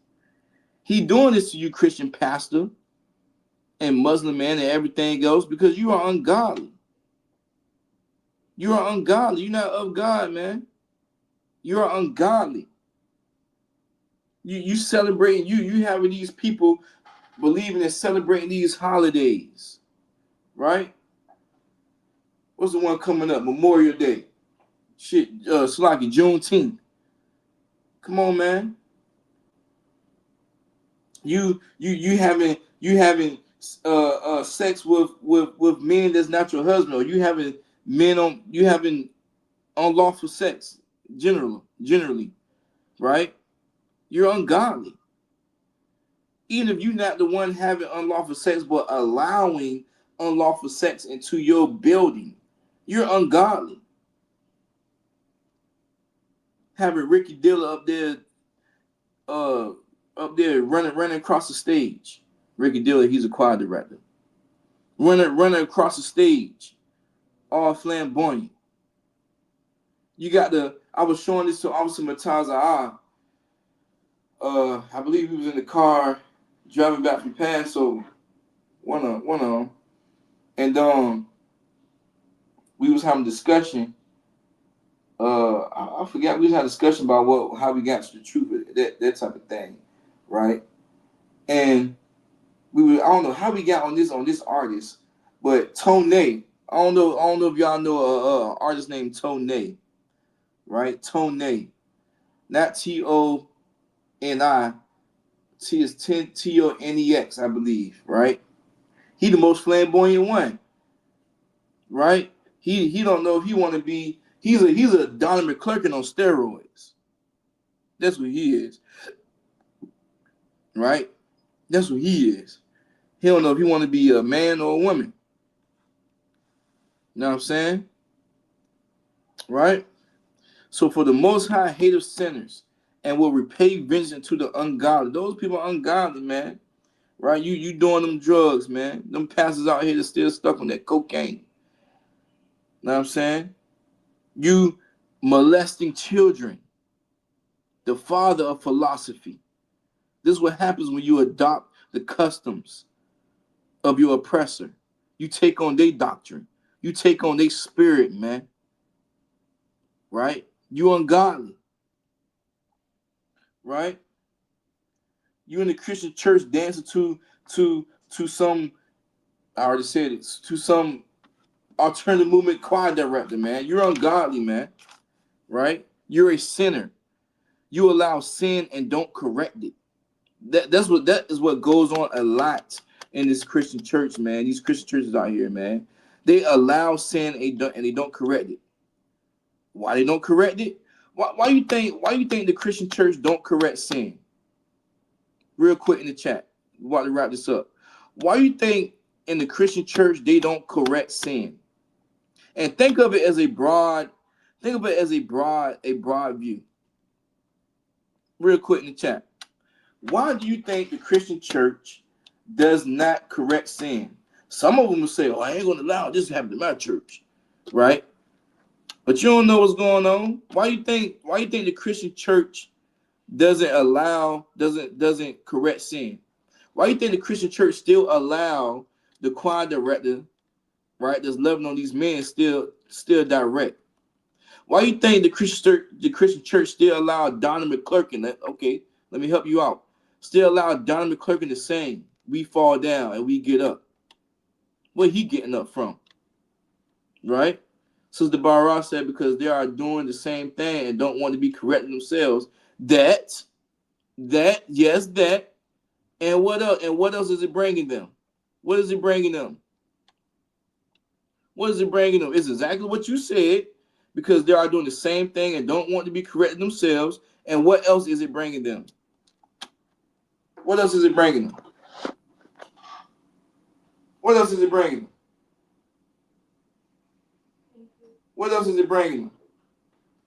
He's doing this to you, Christian pastor and Muslim man and everything else, because you are ungodly. You are ungodly. You're not of God, man. You are ungodly. You celebrating, you having these people believing and celebrating these holidays, right? What's the one coming up? Memorial Day. Shit, Slaki, Juneteenth. Come on, man. You having sex with men that's not your husband, or you having unlawful sex generally. right? You're ungodly. Even if you're not the one having unlawful sex, but allowing unlawful sex into your building, you're ungodly. Having Ricky Diller up there running across the stage. Ricky Diller, he's a choir director. Running across the stage, all flamboyant. You got I was showing this to Officer Mataza. I believe he was in the car driving back from Paso, one of them, and we was having a discussion. I forgot, we was having a discussion about how we got to the truth of that type of thing, right? And I don't know how we got on this artist, but Tone. I don't know if y'all know an artist named Tone, right? Tone, not Toni. T is Tonex, I believe, right? He the most flamboyant one, right? He don't know if he want to be. He's a Donald McClurkin on steroids. That's what he is, right? That's what he is. He don't know if he want to be a man or a woman. You know what I'm saying? Right? So for the Most High hate of sinners and will repay vengeance to the ungodly. Those people are ungodly, man. Right? You doing them drugs, man. Them pastors out here that's still stuck on that cocaine. Know what I'm saying? You molesting children. The father of philosophy. This is what happens when you adopt the customs of your oppressor. You take on their doctrine. You take on their spirit, man. Right? You ungodly. Right? You in the Christian church dancing to some, I already said it, to some alternative movement choir director, man. You're ungodly, man. Right? You're a sinner. You allow sin and don't correct it. That is what goes on a lot in this Christian church, man. These Christian churches out here, man. They allow sin and they don't correct it. Why they don't correct it? Why you think the Christian church don't correct sin? Real quick in the chat. We're about to wrap this up. Why you think in the Christian church they don't correct sin? And think of it as a broad view. Real quick in the chat. Why do you think the Christian church does not correct sin? Some of them will say, "Oh, I ain't gonna allow this to happen in my church," right? But you don't know what's going on. Why you think the Christian church doesn't correct sin? Why you think the Christian church still allow the choir director, right, that's loving on these men still direct? Why you think the Christian church still allow Donald McClurkin? Okay, let me help you out. Still allow Donald McClurkin to sing, "We fall down and we get up." Where he getting up from? Right? Sister Barra said because they are doing the same thing and don't want to be correcting themselves. That, and what else? And what else is it bringing them? What is it bringing them? What is it bringing them? It's exactly what you said, because they are doing the same thing and don't want to be correcting themselves. And what else is it bringing them? What else is it bringing them? What else is it bringing them? What else is it bringing them?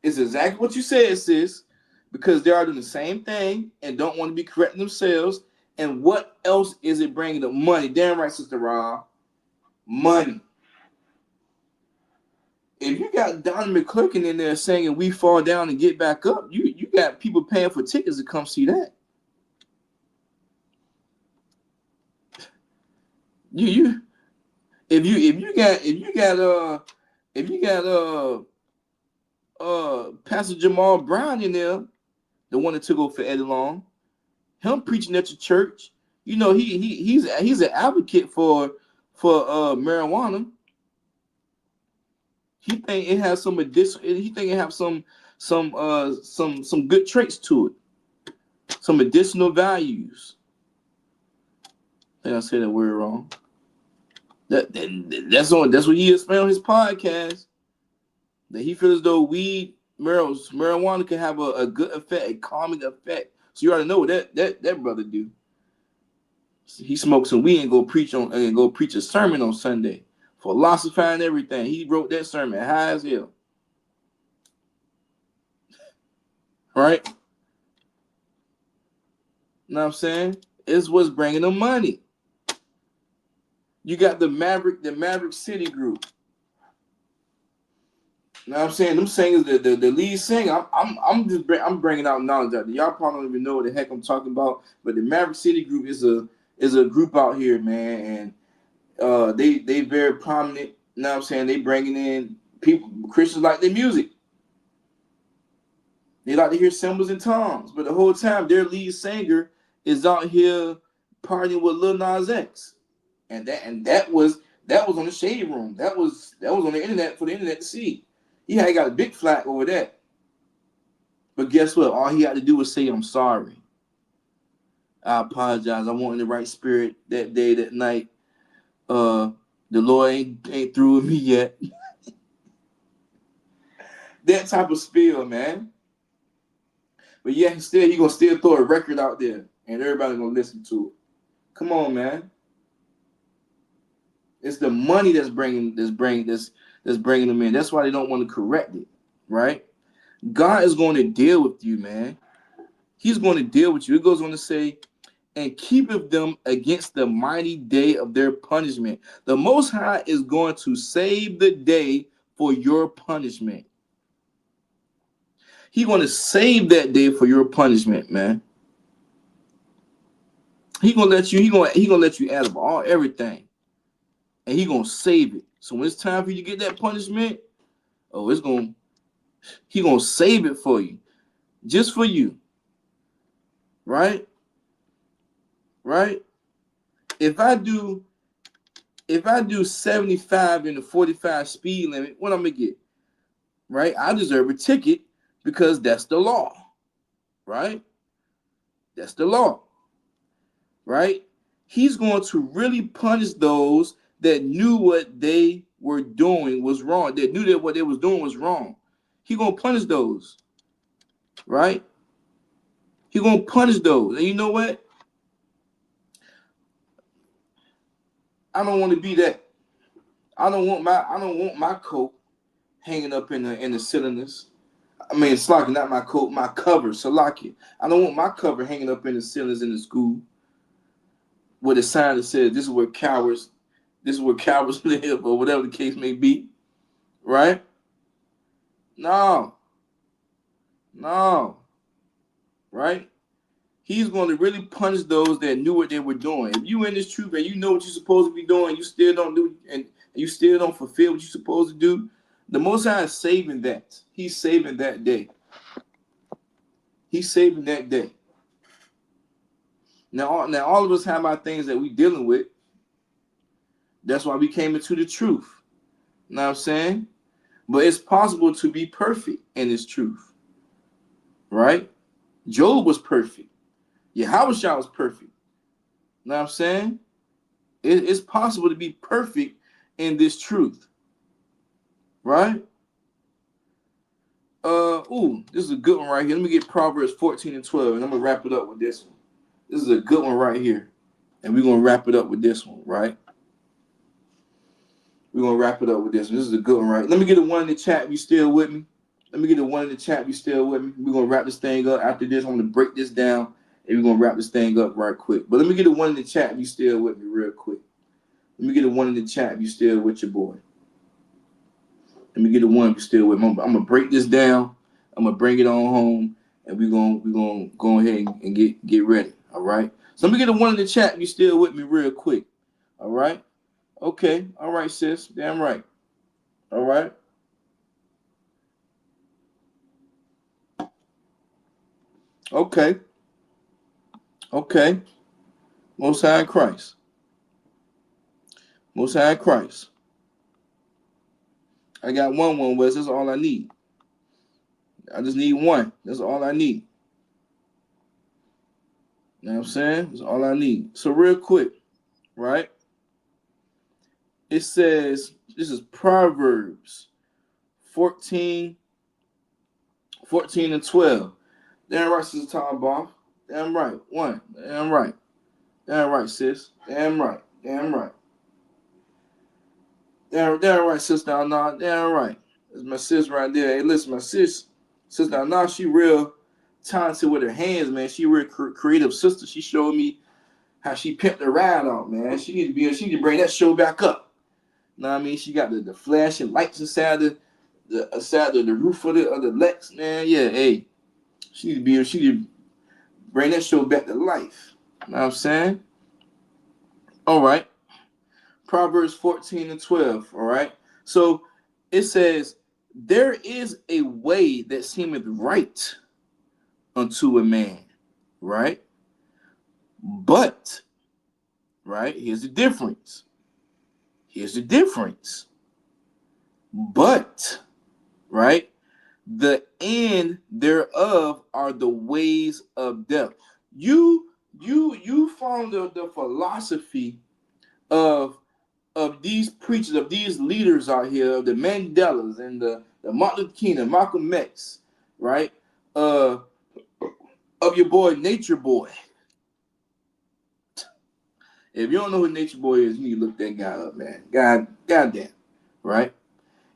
It's exactly what you said, sis, because they are doing the same thing and don't want to be correcting themselves. And what else is it bringing them? Money. Damn right, Sister Ra. Money. If you got Don McClurkin in there singing "We Fall Down and Get Back Up," you got people paying for tickets to come see that. If you got Pastor Jamal Brown in there, the one that took over for Eddie Long, him preaching at your church, you know he's an advocate for marijuana. He think it has some additional. He think it have some good traits to it, some additional values. I think I said that word wrong. That's what he explained on his podcast. That he feels as though weed marijuana can have a good effect, a calming effect. So you already know what that brother do. He smokes some weed and go preach a sermon on Sunday, philosophizing everything. He wrote that sermon high as hell. Right? You know what I'm saying? It's what's bringing them money. You got the Maverick City group. You know what I'm saying? Them singers, the lead singer. I'm bringing out knowledge out there. Y'all probably don't even know what the heck I'm talking about. But the Maverick City group is a group out here, man, and they very prominent. You know what I'm saying? They bringing in people. Christians like their music. They like to hear cymbals and tongues, but the whole time their lead singer is out here partying with Lil Nas X, and that was on the Shade Room. That was on the internet for the internet to see. He had got a big flack over that. But guess what? All he had to do was say, "I'm sorry. I apologize. I wasn't in the right spirit that day, that night. The Lord ain't through with me yet." That type of spiel, man. But yeah, he gonna still throw a record out there, and everybody gonna listen to it. Come on, man. It's the money that's bringing them in. That's why they don't want to correct it, right? God is going to deal with you, man. He's going to deal with you. It goes on to say, "And keepeth them against the mighty day of their punishment." The Most High is going to save the day for your punishment. He's going to save that day for your punishment, man. He gonna let you out of everything, and he gonna save it. So when it's time for you to get that punishment, he gonna save it for you, just for you, right? Right? If I do 75 in the 45 speed limit, what I'm gonna get? Right? I deserve a ticket because that's the law, right? That's the law, right? He's going to really punish those that knew what they were doing was wrong, that knew that what they was doing was wrong. He's going to punish those, right? He's going to punish those. And you know what? I don't want to be that. I don't want my coat hanging up in the cylinders. I mean, Salaki, not my coat, my cover, Salaki. I don't want my cover hanging up in the cylinders in the school with a sign that says this is where cowards live, or whatever the case may be. Right? No. Right? He's going to really punish those that knew what they were doing. If you in this truth and you know what you're supposed to be doing, you still don't do, and you still don't fulfill what you're supposed to do, the Most High is saving that. He's saving that day. He's saving that day. Now all of us have our things that we're dealing with. That's why we came into the truth. You know what I'm saying? But it's possible to be perfect in this truth. Right? Job was perfect. Yahweh was perfect. You know what I'm saying? It's possible to be perfect in this truth. Right? This is a good one right here. Let me get Proverbs 14 and 12, and I'm going to wrap it up with this one. This is a good one right here. And we're going to wrap it up with this one, right? We're going to wrap it up with this one. This is a good one, right? Let me get a one in the chat if you still with me. We're going to wrap this thing up. After this, I'm going to break this down, and we're going to wrap this thing up right quick. But let me get a one in the chat if you still with me real quick. Let me get a one in the chat if you still with your boy. Let me get a one if you still with me. I'm going to break this down. I'm going to bring it on home, and we're going to go ahead and get ready, all right? So let me get a one in the chat if you still with me real quick, all right? Okay, all right, sis. Damn right. All right. Okay. Most High Christ. I got one, Wes. That's all I need. I just need one. That's all I need. You know what I'm saying? That's all I need. So real quick, right? It says, this is Proverbs 14 14 and 12. Damn right, Sister Tom Ball. Damn right. 1. Damn right. Damn right, sis. Damn right. Damn right. Damn right, Sister Anna. Damn right. That's my sis right there. Hey, listen, my Sister Anna, she real talented with her hands, man. She real creative sister. She showed me how she pimped her ride out, man. She need to bring that show back up. You know what I mean? She got the flashing lights inside the roof of the Lex, man. Yeah, hey. She need to bring that show back to life. You know what I'm saying? All right. Proverbs 14 and 12. All right. So it says, there is a way that seemeth right unto a man, right? But, right, here's the difference. But, right, the end thereof are the ways of death. You found the philosophy of these preachers, of these leaders out here, of the Mandelas and the Martin Luther King and Malcolm X, right? Of your boy Nature Boy. If you don't know who Nature Boy is, you need to look that guy up, man. Goddamn, right?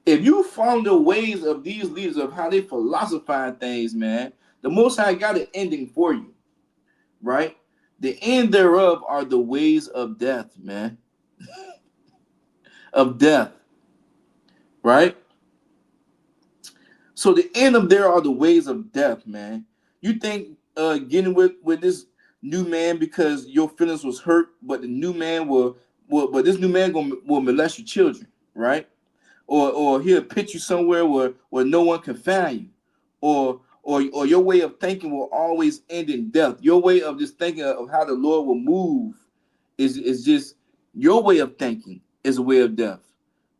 If you found the ways of these leaders of how they philosophize things, man, the Most High got an ending for you, right? The end thereof are the ways of death, man. Of death, right? So the end of there are the ways of death, man. You think getting with this new man because your feelings was hurt, but the new man but this new man will molest your children, right? Or he'll put you somewhere where no one can find you, or your way of thinking will always end in death. Your way of just thinking of how the Lord will move is just your way of thinking is a way of death,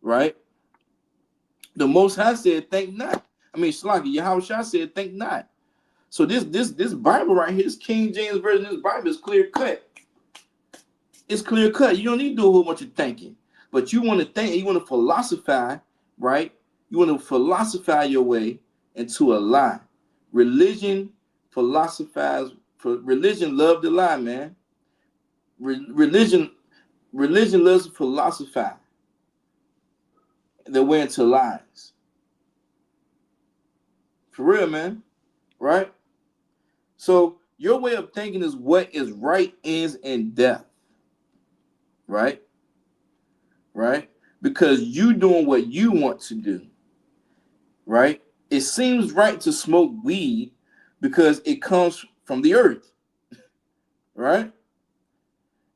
right? The Most High said, "Think not." I mean, Shalaki, Yahushua said, "Think not." So this Bible right here, this King James version of this Bible is clear cut. It's clear cut. You don't need to do a whole bunch of thinking, but you want to think, you want to philosophize, right? You want to philosophize your way into a lie. Religion loves to lie, man. Religion loves to philosophize their way into lies. For real, man. Right? So your way of thinking is what is right ends in death. Right? Right? Because you doing what you want to do. Right? It seems right to smoke weed because it comes from the earth. Right?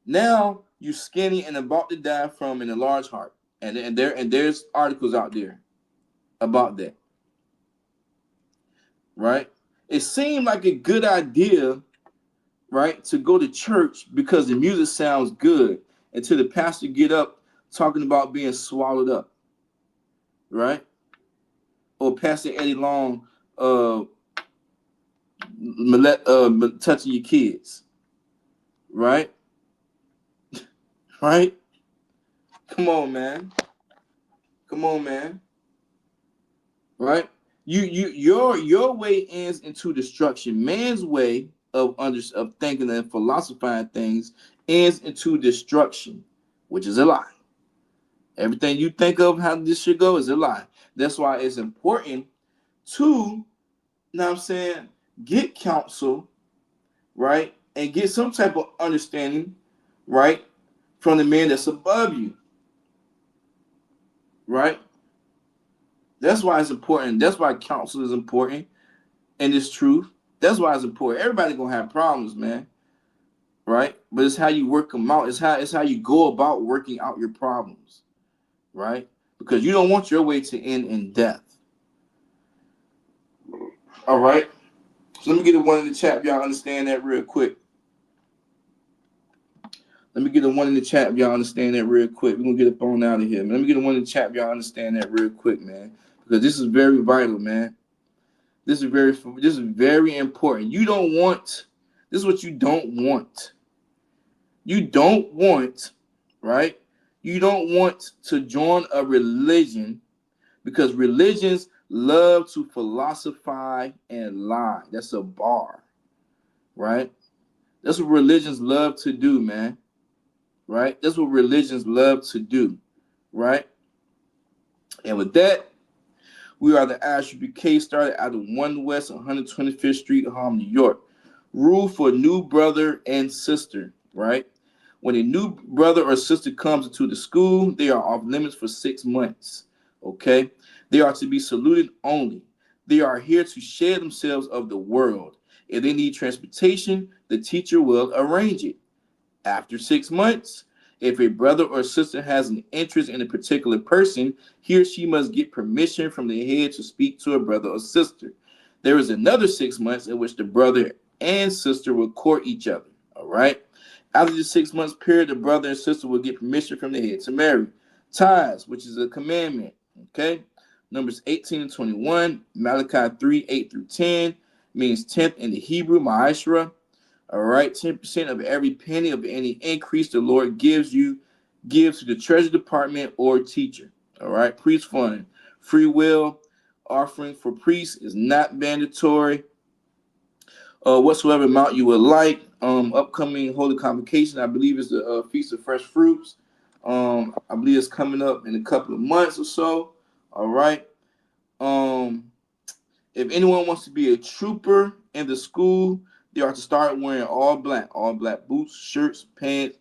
Now you skinny and about to die from an enlarged heart. And there's articles out there about that. Right? It seemed like a good idea, right, to go to church because the music sounds good until the pastor get up talking about being swallowed up. Right? Or Pastor Eddie Long touching your kids. Right? Right? Come on, man. Right? Your way ends into destruction. Man's way of thinking and philosophizing things ends into destruction, which is a lie. Everything you think of how this should go is a lie. That's why it's important to, get counsel, right? And get some type of understanding, right? From the man that's above you. Right? That's why it's important. That's why counsel is important and it's truth. That's why it's important. Everybody gonna have problems, man. Right? But it's how you work them out. It's how you go about working out your problems. Right? Because you don't want your way to end in death. All right? So let me get a one in the chat if y'all understand that real quick. We're gonna get up on out of here, man. Let me get a one in the chat if y'all understand that real quick, man. Because this is very vital, man. This is very important. This is what you don't want. You don't want, right? You don't want to join a religion because religions love to philosophize and lie. That's a bar, right? That's what religions love to do, man. Right? That's what religions love to do, right? And with that, we are the ISUPK, started out of 1 West 125th Street, Harlem, New York. Rule for new brother and sister, right? When a new brother or sister comes into the school, they are off limits for 6 months, okay? They are to be saluted only. They are here to share themselves of the world. If they need transportation, the teacher will arrange it. After 6 months, if a brother or sister has an interest in a particular person, he or she must get permission from the head to speak to a brother or sister. There is another 6 months in which the brother and sister will court each other, all right? After the 6 months period, the brother and sister will get permission from the head to marry. Tithes, which is a commandment, okay? Numbers 18 and 21, Malachi 3, 8 through 10, means 10th in the Hebrew, ma'ashra. All right, 10% of every penny of any increase the Lord gives to the treasury department or teacher. All right, priest fund, free will offering for priests is not mandatory. Whatsoever amount you would like. Upcoming holy convocation, I believe, is the Feast of Fresh Fruits. I believe it's coming up in a couple of months or so. All right. If anyone wants to be a trooper in the school, they are to start wearing all black boots, shirts, pants,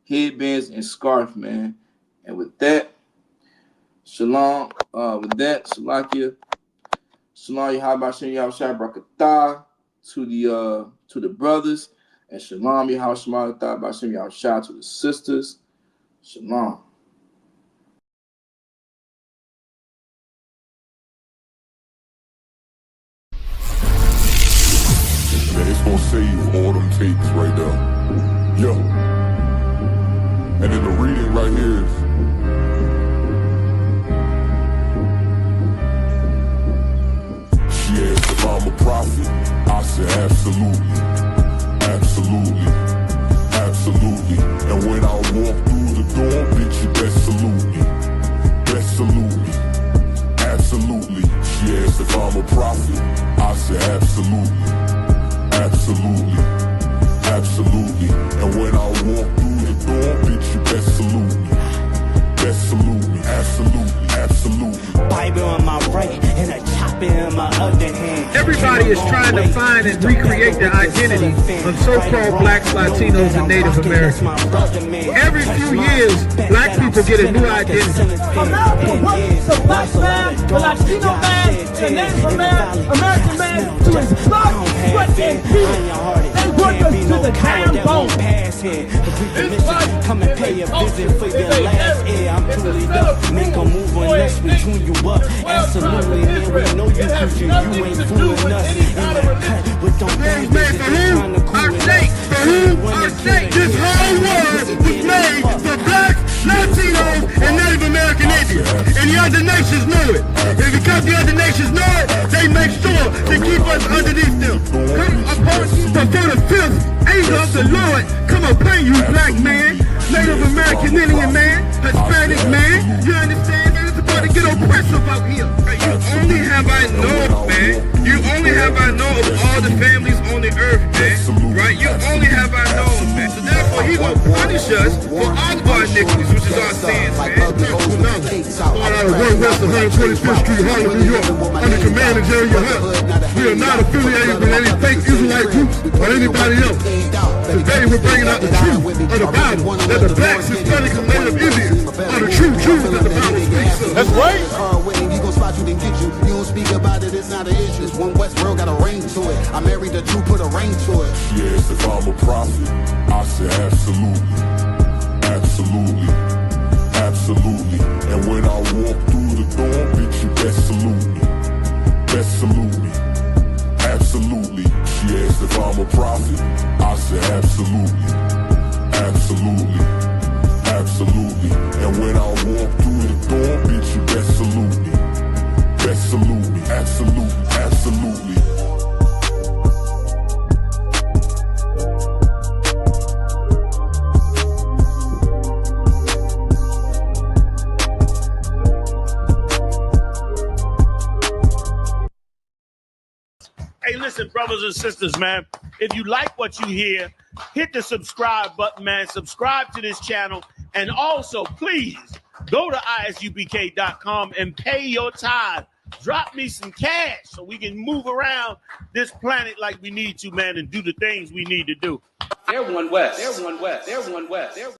headbands, and scarf, man. And with that, shalom. With that, Salakia, shalom Yahabashem Yahushua Barakatah to the brothers, and shalom Yahushua Bashem Yahushua to the sisters. Shalom. It's gonna save all them tapes right there. Yo. And then the reading right here is she asked if I'm a prophet. I said absolutely. Absolutely. Absolutely. And when I walk through the door, bitch, you best salute me. Best salute me. Absolutely. She asked if I'm a prophet. I said absolutely. Absolutely, absolutely. And when I walk through the door, bitch, you best salute me. Best salute me. Absolutely, absolutely. Bible in my right and a chopper in my other hand. Everybody is trying to find and recreate their identity of so-called blacks, Latinos, and Native Americans. Every few years, black people get a new identity. America wants the black man, the Latino man, the Native American man to his blood, sweat, and tears. They work us to the damn bone. Come and pay a visit for your last year. I'm truly done. Make a move unless we tune you up. Absolutely, man. We know you cause you ain't fooling us. In that cut with them things trying to cool it up. This whole world was made for blacks, Latinos, and Native American Indians. And the other nations know it. And because the other nations know it, they make sure to keep us underneath them. But for the fifth angel of the Lord, come upon you, black man, Native American Indian man, Hispanic man. You understand? It's about to get oppressive out here. You only have I know, man. You only have I know of all the families on the earth, man. Right? You only have I know, man. So therefore, he will punish us for all of our iniquities, which is our sins, man. Going out of 1 West 125th Street, Harlem, New York, under command of Jerry Hunt. We are not affiliated with any fake Israelite groups or anybody else. Today, we're bringing out the truth of the Bible, that the blacks, Hispanic, and Native Indians are the true truth that the Bible speaks of. That's right. He gon' spot you, then get you. You don't speak about it, it's not an issue. This one West world got a ring to it. I married the truth, put a ring to it. Yes, if I'm a prophet, I said absolutely. Absolutely. Absolutely. And when I walk through the door, bitch, you best salute me. Best salute me. Absolutely. She asked if I'm a prophet. I said absolutely. Absolutely. Absolutely. And when I walk through the door, bitch, you best salute me. Best salute me. Absolutely. Absolutely. Hey, listen, brothers and sisters, man. If you like what you hear, hit the subscribe button, man. Subscribe to this channel. And also, please, go to ISUPK.com and pay your tithe. Drop me some cash so we can move around this planet like we need to, man, and do the things we need to do. They're one West. They're one West. They're one West. They're